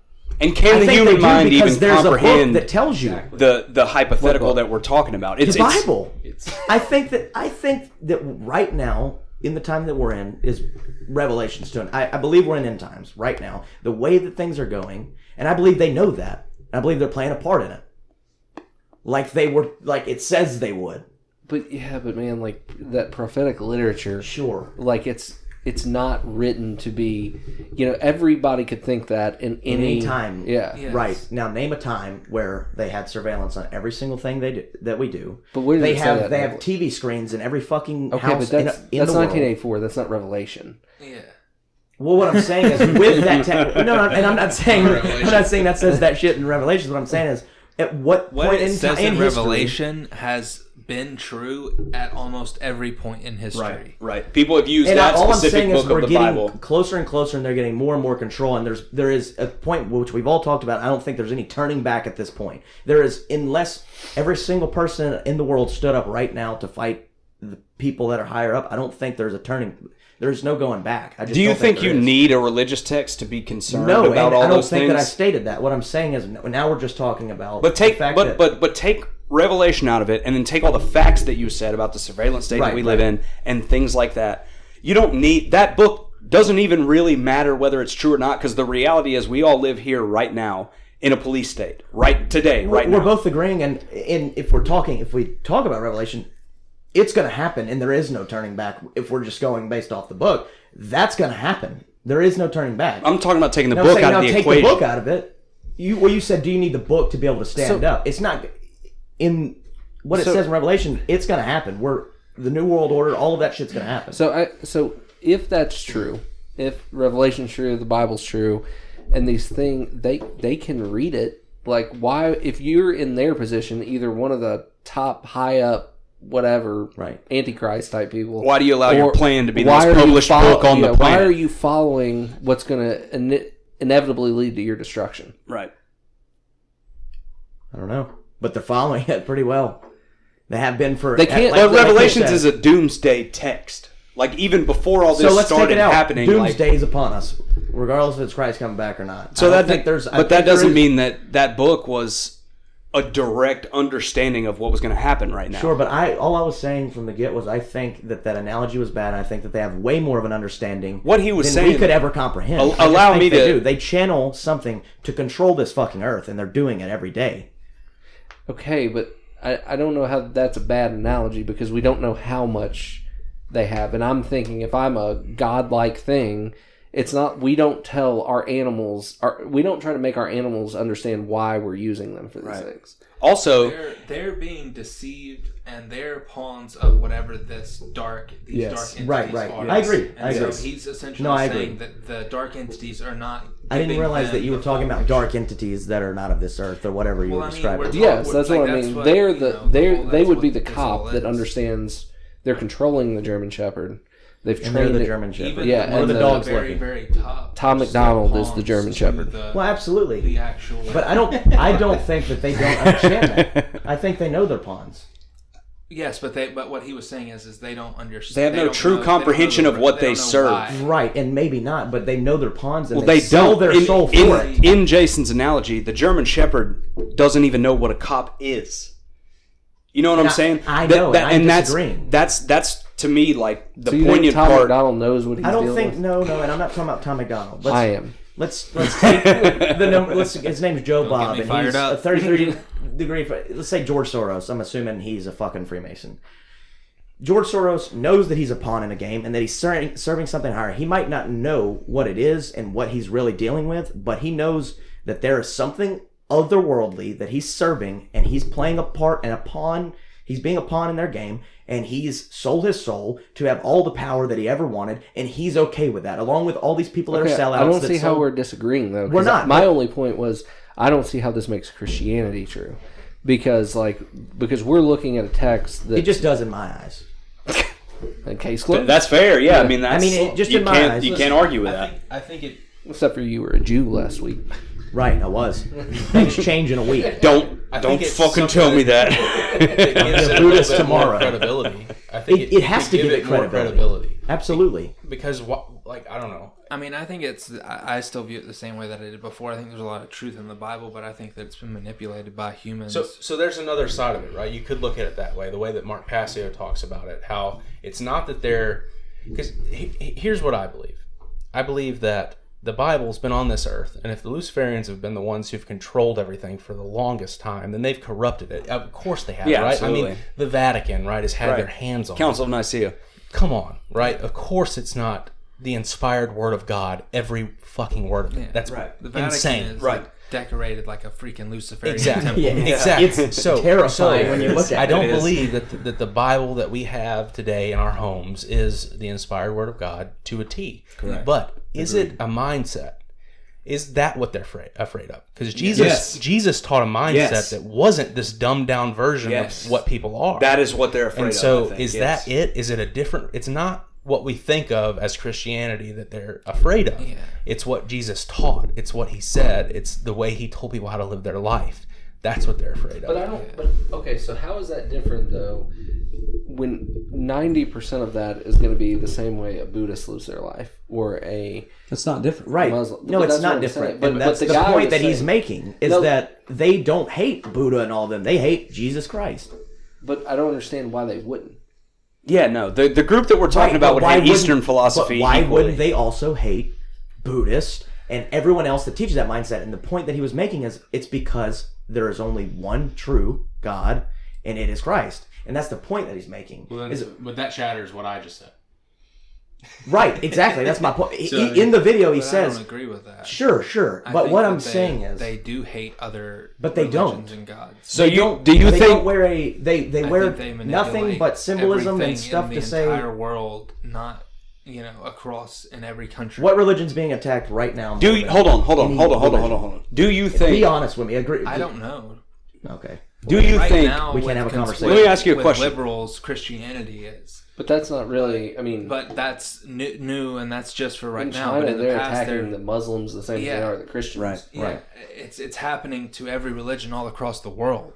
And can the human mind even comprehend that tells you the hypothetical that we're talking about? It's the Bible. I think that right now, in the time that we're in, is Revelations 2. I believe we're in end times right now. The way that things are going, and I believe they know that. I believe they're playing a part in it, like it says they would. But man, like that prophetic literature, sure, like it's not written to be, everybody could think that in any time. Yeah, yes. Right. Now name a time where they had surveillance on every single thing that we do. But where they have TV screens in every fucking house. But that's in the 1984. World. That's not Revelation. Yeah. Well, what I'm saying is with that and I'm not saying that says that shit in Revelations. What I'm saying is at what point in time in Revelation has been true at almost every point in history. Right. People have used that specific book of the Bible. Closer and closer, and they're getting more and more control. And there is a point which we've all talked about. I don't think there's any turning back at this point. There is, unless every single person in the world stood up right now to fight the people that are higher up. I don't think there's a turning. There's no going back. I just Do you don't think you need a religious text to be concerned about all those things? No, I don't think that I stated that. What I'm saying is now we're just talking about. But take Revelation out of it, and then take all the facts that you said about the surveillance state that we live in and things like that. You don't need that book. Doesn't even really matter whether it's true or not, because the reality is we all live here right now in a police state, right today, right now. We're both agreeing, and if we talk about Revelation, it's going to happen, and there is no turning back. If we're just going based off the book, that's going to happen. There is no turning back. I'm talking about taking the book out of the equation. Take the book out of it. You said, do you need the book to be able to stand up? It's not in what it says in Revelation. It's going to happen. The New World Order, all of that shit's going to happen. So if that's true, if Revelation's true, the Bible's true, and these things, they can read it. Like, why, if you're in their position, either one of the top high up, whatever, Antichrist type people, why do you allow your plan to be the most published book on the planet? Why are you following what's going to inevitably lead to your destruction? Right. I don't know, but they're following it pretty well. They have been for. They can't. But Revelations is a doomsday text. Like, even before all this started happening, doomsday is upon us, regardless if it's Christ coming back or not. So that doesn't mean that book was a direct understanding of what was going to happen right now. Sure, but all I was saying from the get was I think that analogy was bad. And I think that they have way more of an understanding what he was than saying we could ever comprehend. Allow me to. They channel something to control this fucking earth, and they're doing it every day. Okay, but I don't know how that's a bad analogy, because we don't know how much they have. And I'm thinking, if I'm a godlike thing, it's not, we don't tell our animals, we don't try to make our animals understand why we're using them for these things. Also, they're being deceived, and they're pawns of whatever these dark entities are. I agree. So he's essentially saying that the dark entities are not. I didn't realize that you were talking about dark entities that are not of this earth, or whatever you were describing. Yes, that's what I mean. They would be the cop that understands. They're controlling the German Shepherd. They've trained the German Shepherd. And the dog's very, very top. Tom McDonald is the German Shepherd. Well, absolutely. The actual. But I don't think that they don't understand that. I think they know they're pawns. Yes, but what he was saying is they don't understand. They have no true comprehension of what they serve. Right, and maybe not, but they know they're pawns, and they sell their soul for it. In Jason's analogy, the German Shepherd doesn't even know what a cop is. You know what I'm saying? I know, and I'm disagreeing. That's to me like the poignant poignant Tom part. McDonald knows what he's doing. I don't think with? No, and I'm not talking about Tom McDonald. I am. Let's take the number. His name's Joe Bob, and he's up. a 33 degree. Let's say George Soros. I'm assuming he's a fucking Freemason. George Soros knows that he's a pawn in a game, and that he's serving something higher. He might not know what it is and what he's really dealing with, but he knows that there is something otherworldly that he's serving, and he's playing a part and a pawn. He's being a pawn in their game, and he's sold his soul to have all the power that he ever wanted, and he's okay with that, along with all these people that are sellouts. I don't see how we're disagreeing, though. We're not. My only point was, I don't see how this makes Christianity true. Because we're looking at a text that... It just does in my eyes. Case closed. That's fair, yeah. I mean, in my eyes. You can't argue with that. I think it... Except for you were a Jew last week. Right, I was. Things change in a week. Don't fucking tell me that. It gives it Buddhist tomorrow. Credibility. I think it has to give it credibility. Absolutely. Because I don't know. I mean, I think I still view it the same way that I did before. I think there's a lot of truth in the Bible, but I think that it's been manipulated by humans. So there's another side of it, right? You could look at it that way, the way that Mark Passio talks about it, how it's not that they're... Because here's what I believe. I believe that the Bible's been on this earth, and if the Luciferians have been the ones who've controlled everything for the longest time, then they've corrupted it. Of course they have, right? Absolutely. I mean, the Vatican, right, has had their hands on Council of Nicaea. Come on, right? Of course it's not the inspired word of God, every fucking word of it. That's the Vatican insane. Is decorated like a freaking Luciferian temple. Exactly. It's so terrifying when you look at it. I don't believe that the Bible that we have today in our homes is the inspired word of God to a T. Correct. But is it a mindset? Is that what they're afraid of? Because Jesus taught a mindset that wasn't this dumbed down version of what people are. That is what they're afraid of. And so is that it? Is it a different... It's not what we think of as Christianity that they're afraid of. Yeah. It's what Jesus taught. It's what he said. It's the way he told people how to live their life. That's what they're afraid of. But I don't. But okay, so how is that different though? When 90% of that is going to be the same way a Buddhist lives their life, or a that's not different, right? Muslim. No, it's not different. But that's the point that he's making is that they don't hate Buddha and all of them; they hate Jesus Christ. But I don't understand why they wouldn't. Yeah, no, the group that we're talking about would hate Eastern philosophy. But why wouldn't they also hate Buddhists and everyone else that teaches that mindset? And the point that he was making is it's because there is only one true God, and it is Christ. And that's the point that he's making. Well, but that shatters what I just said. Right, exactly. That's my point. In the video, he says... I don't agree with that. Sure. But what I'm saying is... They do hate other but they religions don't. and gods. So they don't wear a... They wear nothing but symbolism and stuff to say... the entire world, not... across in every country. What religion's being attacked right now? Hold on. Do you think... Be honest with me. Agree. I don't know. Okay. Do you think... We can't have a conversation. Let me ask you a question. Liberals, Christianity is... But that's not really... I mean... But that's new, and that's just for right now. China, but in the they're past, attacking the Muslims the same as they are the Christians. Right. Yeah, it's happening to every religion all across the world.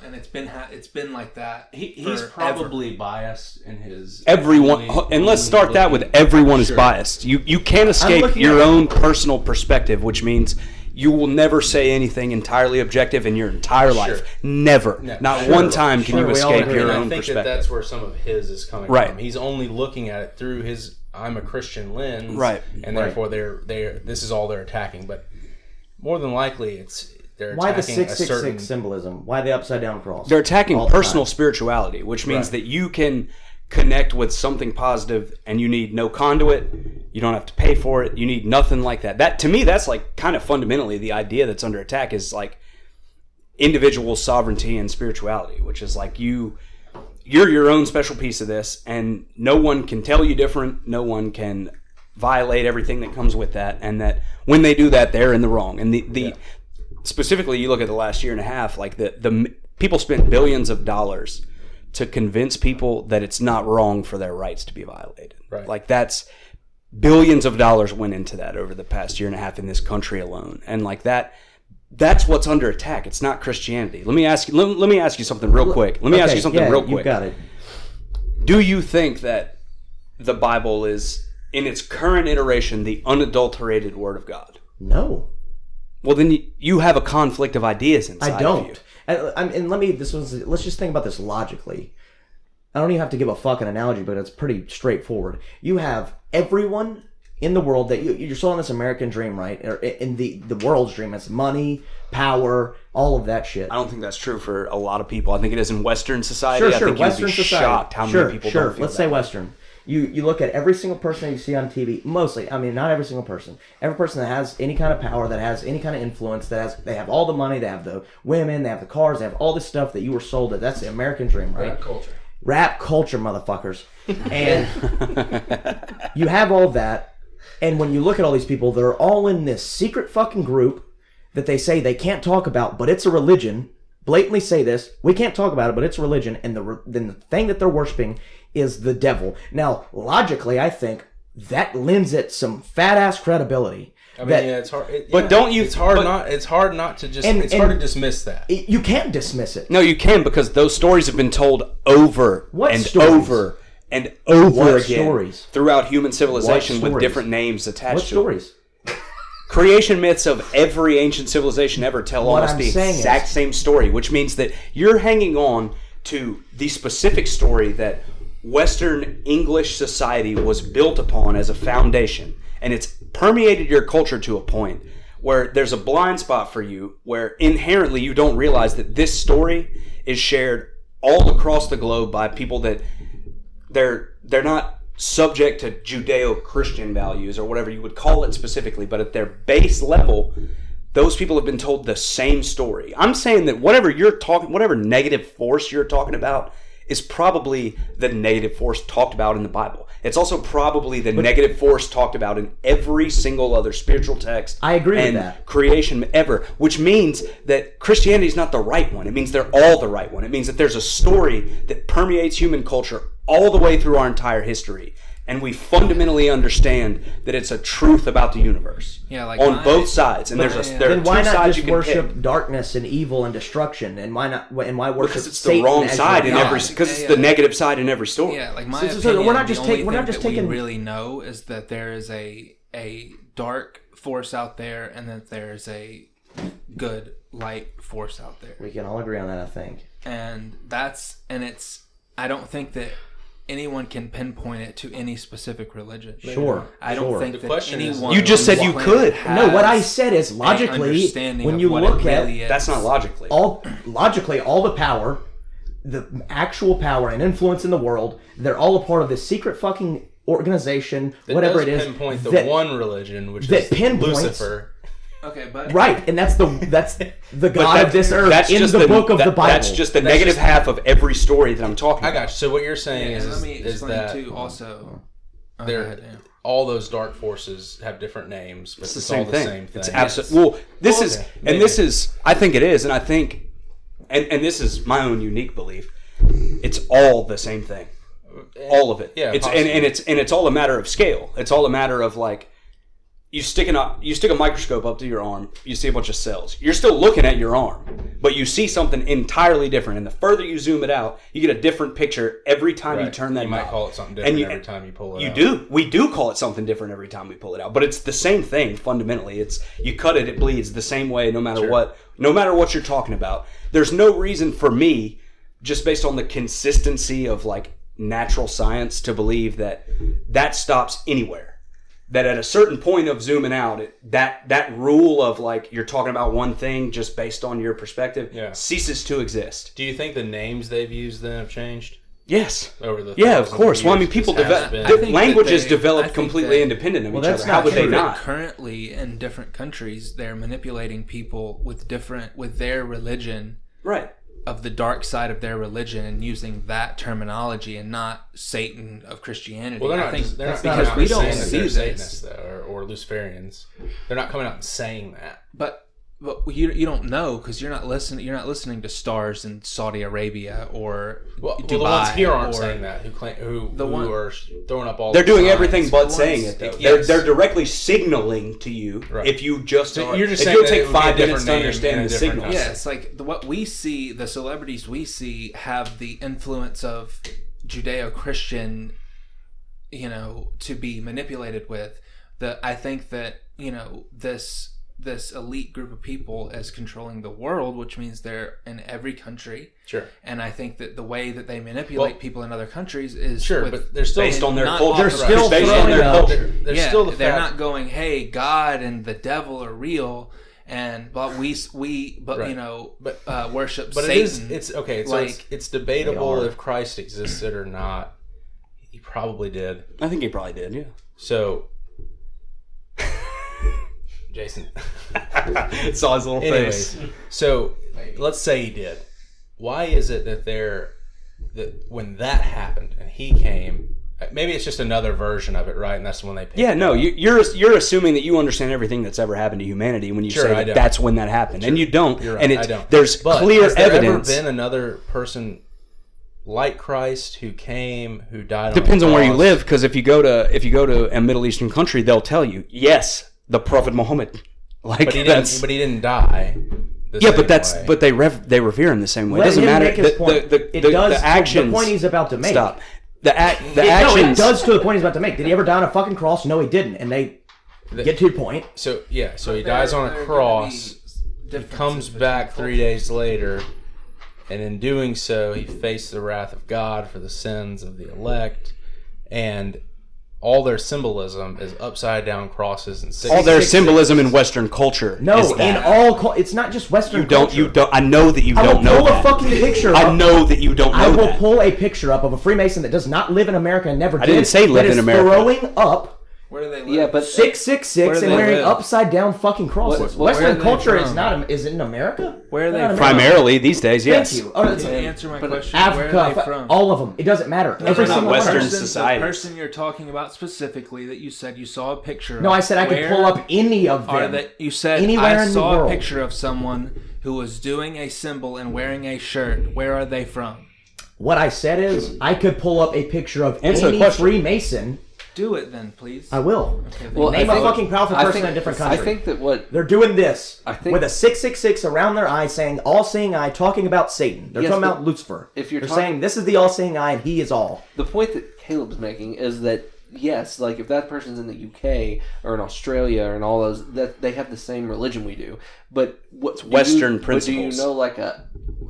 And it's been like that. He's probably biased in his... Everyone... And let's start that with everyone is biased. You can't escape your own personal perspective, which means... You will never say anything entirely objective in your entire life. Never. Not one time can you escape your own perspective. I think that's where some of his is coming from. He's only looking at it through his I'm a Christian lens. Right. And therefore this is all they're attacking. But more than likely they're why attacking the 666 symbolism? Why the upside down cross? They're attacking personal spirituality, which means that you can connect with something positive and you need no conduit. You don't have to pay for it. You need nothing like that. That to me, that's like kind of fundamentally the idea that's under attack is like individual sovereignty and spirituality, which is like you're your own special piece of this, and no one can tell you different. No one can violate everything that comes with that, and that when they do that, they're in the wrong. And the specifically, you look at the last year and a half, like the people spent billions of dollars to convince people that it's not wrong for their rights to be violated. Right. Like that's billions of dollars went into that over the past year and a half in this country alone. And like that's what's under attack. It's not Christianity. Let me ask you something real quick. You got it. Do you think that the Bible is in its current iteration the unadulterated word of God? No. Well, then you have a conflict of ideas inside I don't. of you. And let's just think about this logically. I don't even have to give a fucking analogy, but it's pretty straightforward. You have everyone in the world that you're still in this American dream, right? Or in the world's dream. It's money, power, all of that shit. I don't think that's true for a lot of people. I think it is in Western society. Sure. I think Western you'd be society. shocked how many people don't feel Let's say Western. You look at every single person that you see on TV, mostly, I mean, not every single person. Every person that has any kind of power, that has any kind of influence, they have all the money, they have the women, they have the cars, they have all this stuff that you were sold. That's the American dream, right? Rap culture, motherfuckers. And you have all that, and when you look at all these people, they're all in this secret fucking group that they say they can't talk about, but it's a religion. Blatantly say this, we can't talk about it, but it's a religion, and then the thing that they're worshiping is the devil. Now, logically, I think that lends it some fat ass credibility. I mean, it's hard. It's hard not to just. It's hard to dismiss that. You can't dismiss it. No, you can, because those stories have been told over what and stories? over and over what again stories? Throughout human civilization with different names attached what to stories? It. Creation myths of every ancient civilization ever tell almost the exact same story, which means that you're hanging on to the specific story that Western English society was built upon as a foundation, and it's permeated your culture to a point where there's a blind spot for you where inherently you don't realize that this story is shared all across the globe by people that they're not subject to Judeo-Christian values or whatever you would call it specifically, but at their base level, those people have been told the same story. I'm saying that whatever negative force you're talking about is probably the negative force talked about in the Bible. It's also probably the negative force talked about in every single other spiritual text. I agree with that. Creation ever, which means that Christianity is not the right one. It means they're all the right one. It means that there's a story that permeates human culture all the way through our entire history. and we fundamentally understand that it's a truth about the universe. Yeah, like on both sides, and there are then why two not sides just you can worship pick. darkess and evil and destruction? And why not? And why worship? Because it's Satan the wrong as side your in God? every. Because it's the negative side in every story. Yeah, like my So opinion. we're not just the only taking. We're not thing just that taking. we really know is that there is a dark force out there, and that there's a good light force out there. We can all agree on that, I think. And it's. I don't think that anyone can pinpoint it to any specific religion. Sure. I don't think The that question is- anyone. You just said on you this could. planet No, what I has said is an logically, understanding when of you what look it at really is. That's not logically. all the power, the actual power and influence in the world, they're all a part of this secret fucking organization, That whatever does it is. pinpoint the that- one religion, which that is pinpoints- Lucifer. Okay, but Right, and that's the God of this earth That's in just the book of the Bible. That's just the negative half of every story that I'm talking I about. got you. So what you're saying and let me is explain that too. Also, go they're ahead, Dan. all those dark forces have different names, but It's it's the all same the thing. same thing. It's absolutely. Well, this Well, is, okay, and maybe. this is. I think it is, and I think, and this is my own unique belief. It's all the same thing. All of it. Yeah, It's possibly. and it's all a matter of scale. It's all a matter of like. You stick a microscope up to your arm, you see a bunch of cells. You're still looking at your arm, but you see something entirely different. And the further you zoom it out, you get a different picture every time you Right. turn that You might knob. call it something different And every time you pull it You out. do. We do call it something different every time we pull it out. But it's the same thing fundamentally. It's you cut it, it bleeds the same way no matter what. No matter what you're talking about. There's no reason for me, just based on the consistency of like natural science, to believe that stops anywhere. That at a certain point of zooming out, that rule of like you're talking about one thing just based on your perspective ceases to exist. Do you think the names they've used then have changed Yes. over the of 1,000 course. Well, I mean, years people this has develop been? I think languages that develop I think completely that- independent of Well, each that's other. How not would they true. not? Currently, in different countries, they're manipulating people with their religion, Right. of the dark side of their religion, and using that terminology and not Satan of Christianity. Well, they're I not. think They're not because coming out we and don't saying that see they're this. Satanists though, or Luciferians. They're not coming out and saying that. But you don't know because you're not listening. You're not listening to stars in Saudi Arabia or Dubai. The ones here aren't or- saying that. Who one- are throwing up all? They're the doing signs. everything but The saying ones- it, though. yes. They're directly signaling to you Right. if you just So are. you're just if saying you'll that take it would be a 5 minutes different to name in understand a the different signals. Yeah, it's like what we see, the celebrities we see have the influence of Judeo-Christian, to be manipulated with. I think that, this elite group of people is controlling the world, which means they're in every country. Sure. And I think that the way that they manipulate people in other countries is Sure, but they're still Based on their not culture. They're authorized. still based on throwing their out- culture. There's still the they're fact. not going, hey, God and the devil are real, but we Right. worship But Satan. it's okay. So Like, it's debatable They are. if Christ existed or not. He probably did. I think he probably did, yeah. So, Jason. Saw his little Anyways, face. so let's say he did. Why is it that when that happened and he came, maybe it's just another version of it, right? And that's the one they picked. Yeah, no, up. you're assuming that you understand everything that's ever happened to humanity when you Sure, say I that don't. that's when that happened, and you don't. You're right, And I don't. there's But clear has there evidence. ever been another person like Christ who came, who died? Depends on on the where you cross? live, because if you go to a Middle Eastern country, they'll tell you, yes, the Prophet Muhammad. Like But he that's didn't die. the yeah, same but that's way. but they revere him the same way. Let It doesn't him matter. make his point. The actions. The point he's about to make. Stop. The No, actions. it does to the point he's about to make. Did he ever die on a fucking cross? No, he didn't. And they get to your point. So yeah, so he dies on a cross. He comes back 3 days later, and in doing so, he faced the wrath of God for the sins of the elect, and all their symbolism is upside down crosses and six. all their symbolism in Western culture. No, is in that. all, it's not just Western You don't. culture. You don't. I know that you I will don't know pull a that. fucking picture I up. know that you don't know I will that. pull a picture up of a Freemason that does not live in America and never did. didn't say live that in is America. Throwing up Where do they live? Yeah, but 666 Where do and they wearing live? upside down fucking crosses. Where are Western they culture is from? not. Is it in America? Where are They're they not from? American. Primarily these days, yes. Thank you. Oh, that's To answer my question, Africa, where are they from? all of them. It doesn't matter. Every they're not single Western one. society. The person you're talking about specifically that you said you saw a picture of. No, I said I could where pull up any of Are them. that you said Anywhere I in the saw a world. picture of someone who was doing a symbol and wearing a shirt. Where are they from? What I said is I could pull up a picture of Answer the any question. Freemason Do it then, please. I will. Okay, well, name a fucking powerful person in a different country. I think that what they're doing this with a 666 around their eye, saying all-seeing eye, talking about Satan. They're talking about Lucifer. They're saying this is the all-seeing eye and he is all. The point that Caleb's making is that yes, like if that person's in the UK or in Australia or in all those, that they have the same religion we do, but what's Western principles? But do you know like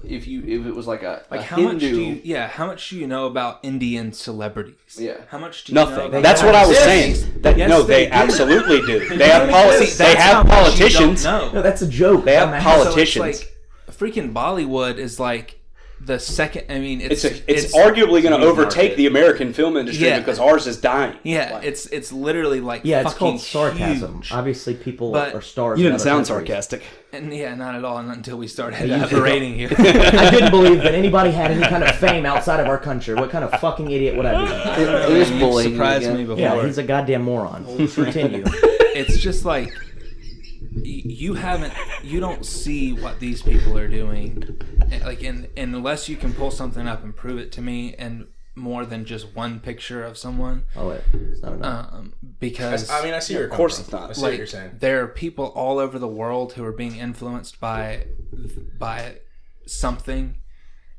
if it was like how Hindu, much do you know about Indian celebrities? Yeah, how much do you know? That's what I was saying. They absolutely do. They have policies. They have politicians. No, that's a joke. They have politicians. So it's like freaking Bollywood is like the second. I mean, it's arguably going to overtake the American film industry because ours is dying. Yeah, it's literally like it's called sarcasm. Huge. Obviously, people are stars. You didn't sound sarcastic. And not at all. Not until we started berating you. I didn't believe that anybody had any kind of fame outside of our country. What kind of fucking idiot would I be? It is bullying. Surprised me before. Yeah, he's a goddamn moron. Continue. It's just like you don't see what these people are doing, like, and unless you can pull something up and prove it to me, and more than just one picture of someone. It's not enough. Because I see your. Of course, it's not. I see what you're saying. There are people all over the world who are being influenced by something,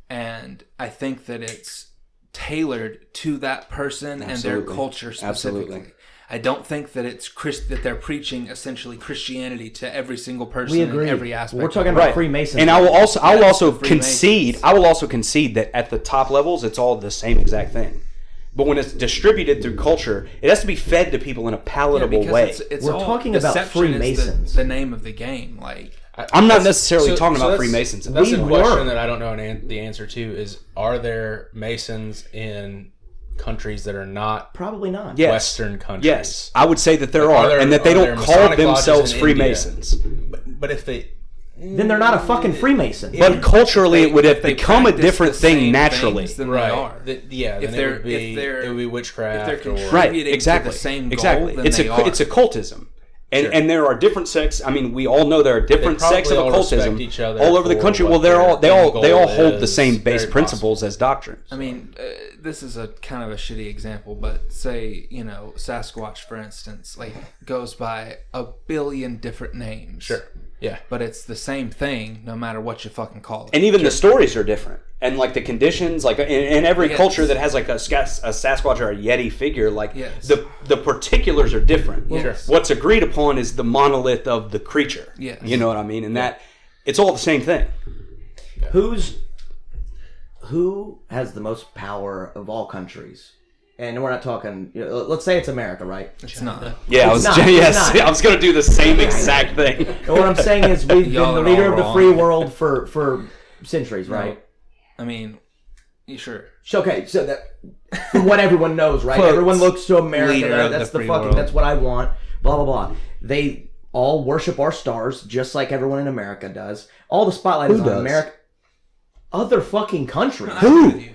and I think that it's tailored to that person and their culture specifically. Absolutely. I don't think that it's that they're preaching essentially Christianity to every single person in every aspect. We're talking about Freemasons, and I will also concede that at the top levels, it's all the same exact thing. But when it's distributed through culture, it has to be fed to people in a palatable way. It's We're talking about Freemasons. The name of the game, like. I'm not necessarily talking about Freemasons. That's a question that I don't know the answer to. Is are there Masons in countries that are not probably not Western countries? Yes, I would say that there are, and that they don't call themselves Freemasons. But if they, then they're not a fucking Freemason. But culturally, it would have become a different thing naturally. Right? It would be witchcraft. If they're contributing to the same goal, then it's occultism. And there are different sects. I mean, we all know there are different sects of occultism all over the country. Well, they all hold the same base principles as doctrines. I mean, this is a kind of a shitty example, but say Sasquatch, for instance, like goes by a billion different names. Sure. Yeah. But it's the same thing, no matter what you fucking call it. And even the stories are different. And like the conditions, like in every culture that has like a Sasquatch or a Yeti figure, like the particulars are different. Yes. What's agreed upon is the monolith of the creature. Yes. You know what I mean? And that it's all the same thing. Yeah. Who has the most power of all countries? And we're not talking. Let's say it's America, right? It's not. Yeah, I was going to do the same exact thing. And what I'm saying is, we've been the leader of the free world for centuries, right? I mean, sure. Okay, so that from what everyone knows, right? Everyone looks to America. That's the fucking. World. That's what I want. Blah blah blah. They all worship our stars, just like everyone in America does. All the spotlight is on America. Other fucking countries. Who?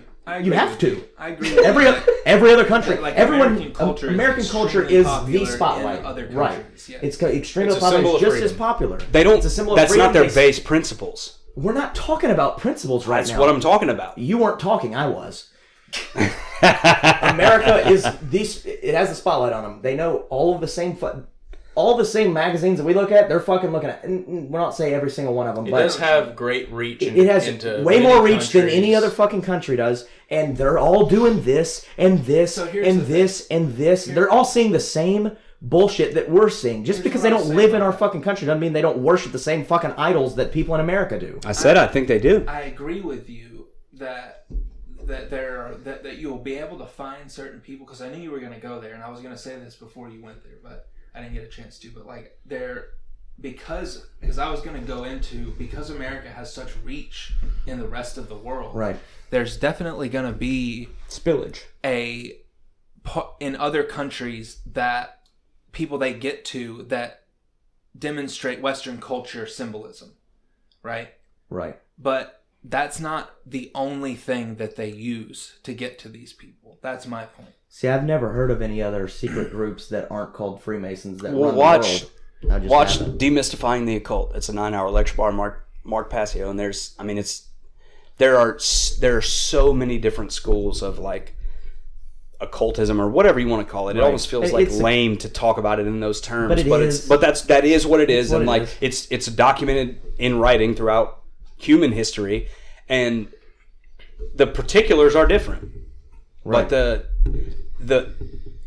You have to. I agree with every other country. Like everyone. American culture is the spotlight. Right. Yeah. It's extremely popular. It's just as popular. They don't. It's a symbol of that's freedom. Not their base principles. We're not talking about principles right now. That's what I'm talking about. You weren't talking. I was. America is these. It has the spotlight on them. They know all of the same. All the same magazines that we look at, they're fucking looking at. And we're not saying every single one of them, but it does have great reach. It has way more reach than any other fucking country does, and they're all doing this and this and this and this. They're all seeing the same bullshit that we're seeing. Just because they don't live in our fucking country doesn't mean they don't worship the same fucking idols that people in America do. I think they do. I agree with you that you'll be able to find certain people, because I knew you were going to go there, and I was going to say this before you went there, but I didn't get a chance to. But like because I was going to go into, because America has such reach in the rest of the world, right? There's definitely going to be spillage in other countries that people they get to that demonstrate Western culture symbolism, right? Right. But that's not the only thing that they use to get to these people. That's my point. See, I've never heard of any other secret groups that aren't called Freemasons that run watch the world. Watch Demystifying the Occult. It's a 9-hour lecture by Mark Passio, and there are so many different schools of like occultism or whatever you want to call it. It almost feels like lame to talk about it in those terms, but that is what it is, and like it's documented in writing throughout human history, and the particulars are different, but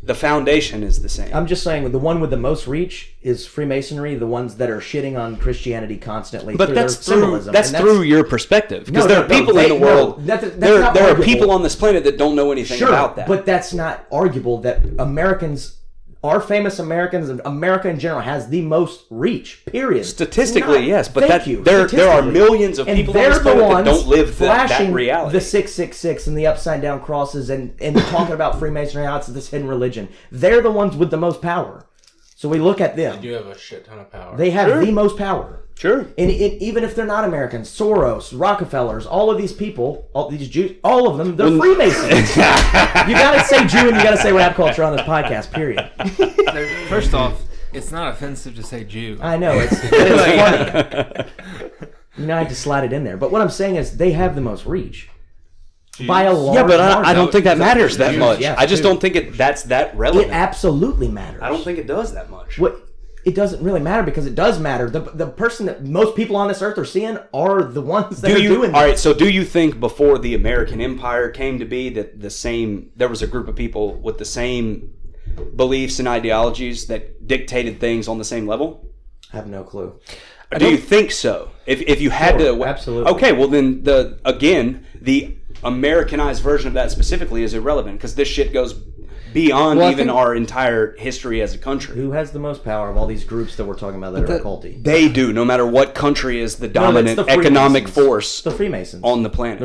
the foundation is the same. I'm just saying the one with the most reach is Freemasonry, the ones that are shitting on Christianity constantly. But that's through your perspective. Because there are people in the world, there are people on this planet that don't know anything about that. But that's not arguable that Americans, our famous Americans, and America in general has the most reach, period. Statistically, yes. But there are millions of people on this planet that don't live that reality. The 666 and the upside down crosses and talking about Freemasonry, how it's this hidden religion. They're the ones with the most power. So we look at them. They do have a shit ton of power. They have the most power. Sure. And even if they're not Americans, Soros, Rockefellers, all of these people, all these Jews, all of them, they're Freemasons. You gotta say Jew and you gotta say rap culture on this podcast, period. First off, it's not offensive to say Jew. I know, it's funny. You know, I had to slide it in there. But what I'm saying is they have the most reach. Jews. By a large but I don't think that matters that much. Yeah, I just don't think that's that relevant. It absolutely matters. I don't think it does that much. It doesn't really matter because it does matter. The person that most people on this earth are seeing are the ones that are doing this. All right, so do you think before the American Empire came to be that there was a group of people with the same beliefs and ideologies that dictated things on the same level? I have no clue. Do you think so? If you had to... Absolutely. Okay, well then, the Americanized version of that specifically is irrelevant because this shit goes beyond our entire history as a country. Who has the most power of all these groups that we're talking about that are occulty? They do, no matter what country is the dominant economic force the Freemasons on the planet.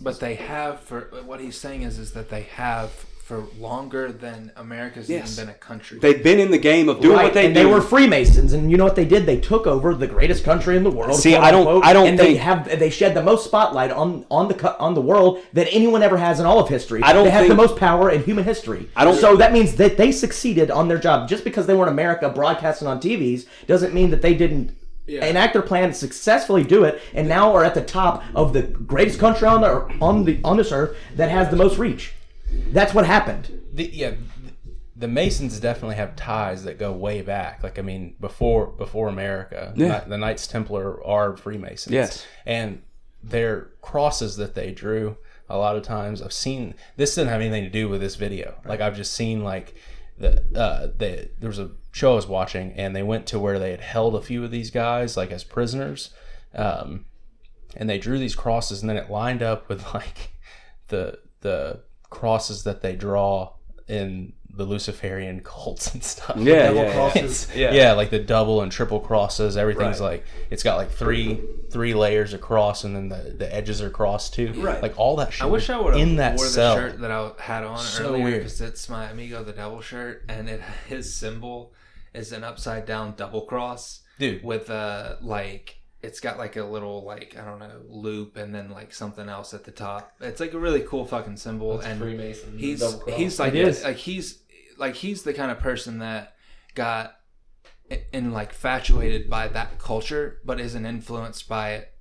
But they have, for what he's saying is that they have for longer than America's even been a country. They've been in the game of doing what they do. They were Freemasons, and you know what they did? They took over the greatest country in the world. See, I don't think they shed the most spotlight on the world that anyone ever has in all of history. They have the most power in human history. So that means that they succeeded on their job. Just because they were in America broadcasting on TVs doesn't mean that they didn't enact their plan and successfully do it, and now are at the top of the greatest country on this earth that has the most reach. That's what happened. The Masons definitely have ties that go way back. Like, I mean, before America, the Knights Templar are Freemasons. Yes. And their crosses that they drew, a lot of times I've seen, this didn't have anything to do with this video. Like, I've just seen, like, there was a show I was watching, and they went to where they had held a few of these guys, like, as prisoners. And they drew these crosses, and then it lined up with, like, the crosses that they draw in the Luciferian cults and stuff. Crosses. Like the double and triple crosses. Everything's like, it's got like three layers across, and then the edges are crossed too. Right. Like all that shit. I wish I would have wore the shirt that I had on earlier, because weird. it's my Amigo the Devil shirt, and his symbol is an upside down double cross, dude, with it's got like a little, like, I don't know, loop and then like something else at the top. It's like a really cool fucking symbol. That's and Freemason. He's the kind of person that got infatuated by that culture, but isn't influenced by it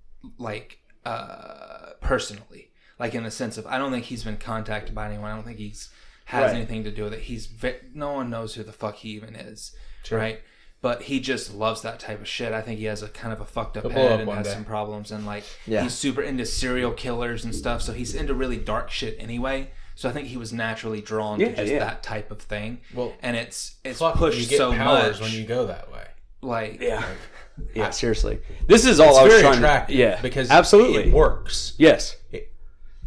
personally. Like, in the sense of, I don't think he's been contacted by anyone. I don't think he's has anything to do with it. No one knows who the fuck he even is, right? But he just loves that type of shit. I think he has a kind of a fucked up head and has some problems. And he's super into serial killers and stuff. So he's into really dark shit anyway. So I think he was naturally drawn to just that type of thing. Well, and it's pushed so much when you go that way. Yeah, seriously. This is all I was trying attractive, to... because absolutely. It works. Yes.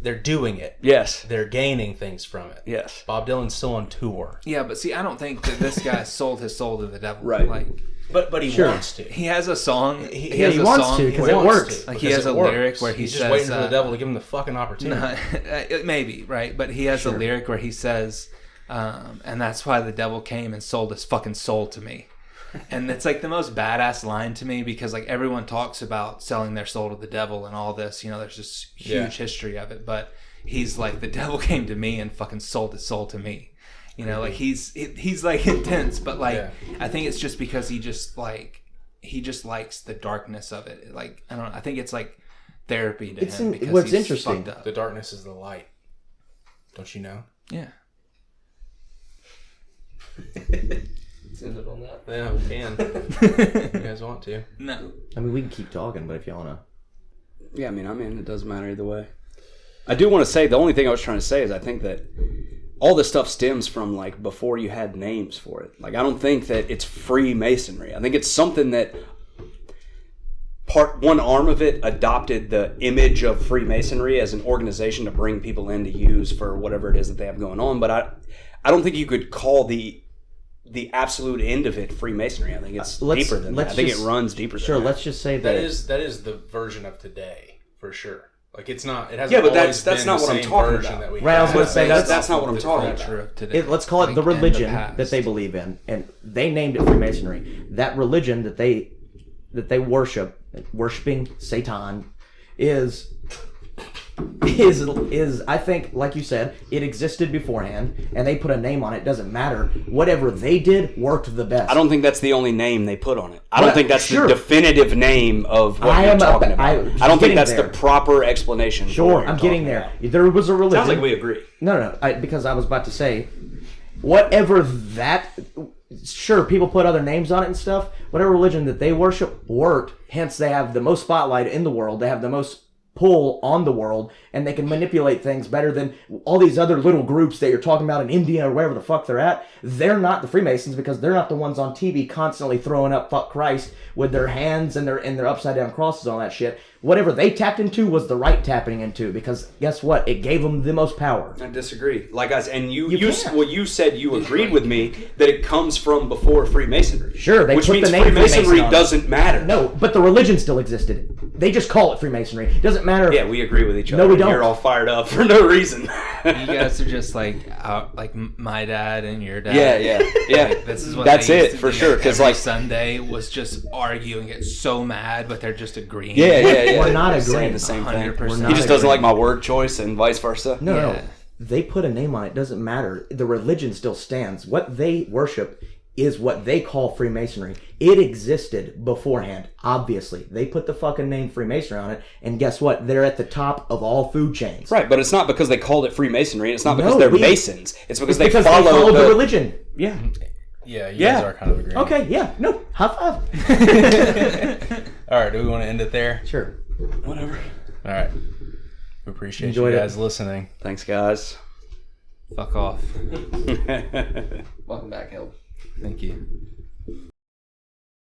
They're doing it. Yes. They're gaining things from it. Yes. Bob Dylan's still on tour. Yeah, but see, I don't think that this guy sold his soul to the devil. Right. But he wants to. He has a song. He wants to because it works. He has a lyric where he's says... just waiting for the devil to give him the fucking opportunity. Maybe, right? But he has a lyric where he says, and that's why the devil came and sold his fucking soul to me. And it's like the most badass line to me, because like everyone talks about selling their soul to the devil and all this, there's this huge history of it, but he's like, the devil came to me and fucking sold his soul to me. Like he's like intense, but like I think it's just because he just likes the darkness of it. Like, I don't know, I think it's like therapy to him, because what's interesting, the darkness is the light. Don't you know? Yeah. Yeah, we can. If you guys want to. No. I mean, we can keep talking, but if you want to. Yeah, I mean, it doesn't matter either way. I do want to say, the only thing I was trying to say is I think that all this stuff stems from, like, before you had names for it. Like, I don't think that it's Freemasonry. I think it's something that one arm of it adopted the image of Freemasonry as an organization to bring people in to use for whatever it is that they have going on. But I don't think you could call the absolute end of it Freemasonry. I think it's deeper than that. I think it runs deeper than that. Sure, let's just say that is the version of today, for sure. Like, it's not. It hasn't. Yeah, but always that's been not the what I'm same talking version about. that we Right, I was have. going to say that's not what I'm talking about. Let's call it the religion that they believe in, and they named it Freemasonry. That religion that they worshiping Satan, is I think, like you said, it existed beforehand, and they put a name on it. Doesn't matter. Whatever they did worked the best. I don't think that's the only name they put on it. I don't think that's the definitive name of what you're talking about. I don't think that's the proper explanation. Sure, I'm getting there. There was a religion. Sounds like we agree. No, because I was about to say, whatever that. Sure, people put other names on it and stuff. Whatever religion that they worship worked. Hence, they have the most spotlight in the world. They have the most pull on the world, and they can manipulate things better than all these other little groups that you're talking about in India or wherever the fuck they're at. They're not the Freemasons because they're not the ones on TV constantly throwing up "fuck Christ" with their hands and their upside down crosses and all that shit. Whatever they tapped into was the right tapping into, because guess what? It gave them the most power. I disagree. Like I said, and you said you agreed with me that it comes from before Freemasonry. Sure, which means Freemasonry doesn't matter. No, but the religion still existed. They just call it Freemasonry. It doesn't matter. Yeah, we agree with each other. No, we don't. You're all fired up for no reason. You guys are just like my dad and your dad. Yeah. Like, this is what that's they used it to for do. sure. Because Every Sunday was just arguing, get so mad, but they're just agreeing. Yeah. We're not agreeing. The same 100%. thing. He just doesn't like my word choice and vice versa. No. They put a name on it. Doesn't matter. The religion still stands. What they worship is what they call Freemasonry. It existed beforehand, obviously. They put the fucking name Freemasonry on it, and guess what? They're at the top of all food chains. Right, but it's not because they called it Freemasonry, and it's not because they're Masons. It's because they follow the religion. Yeah. Yeah, you guys are kind of agreeing. Okay, yeah. No, high five. All right, do we want to end it there? Sure. Whatever. All right. We appreciate Enjoyed you guys listening. Thanks, guys. Fuck off. Welcome back, Hill. Thank you.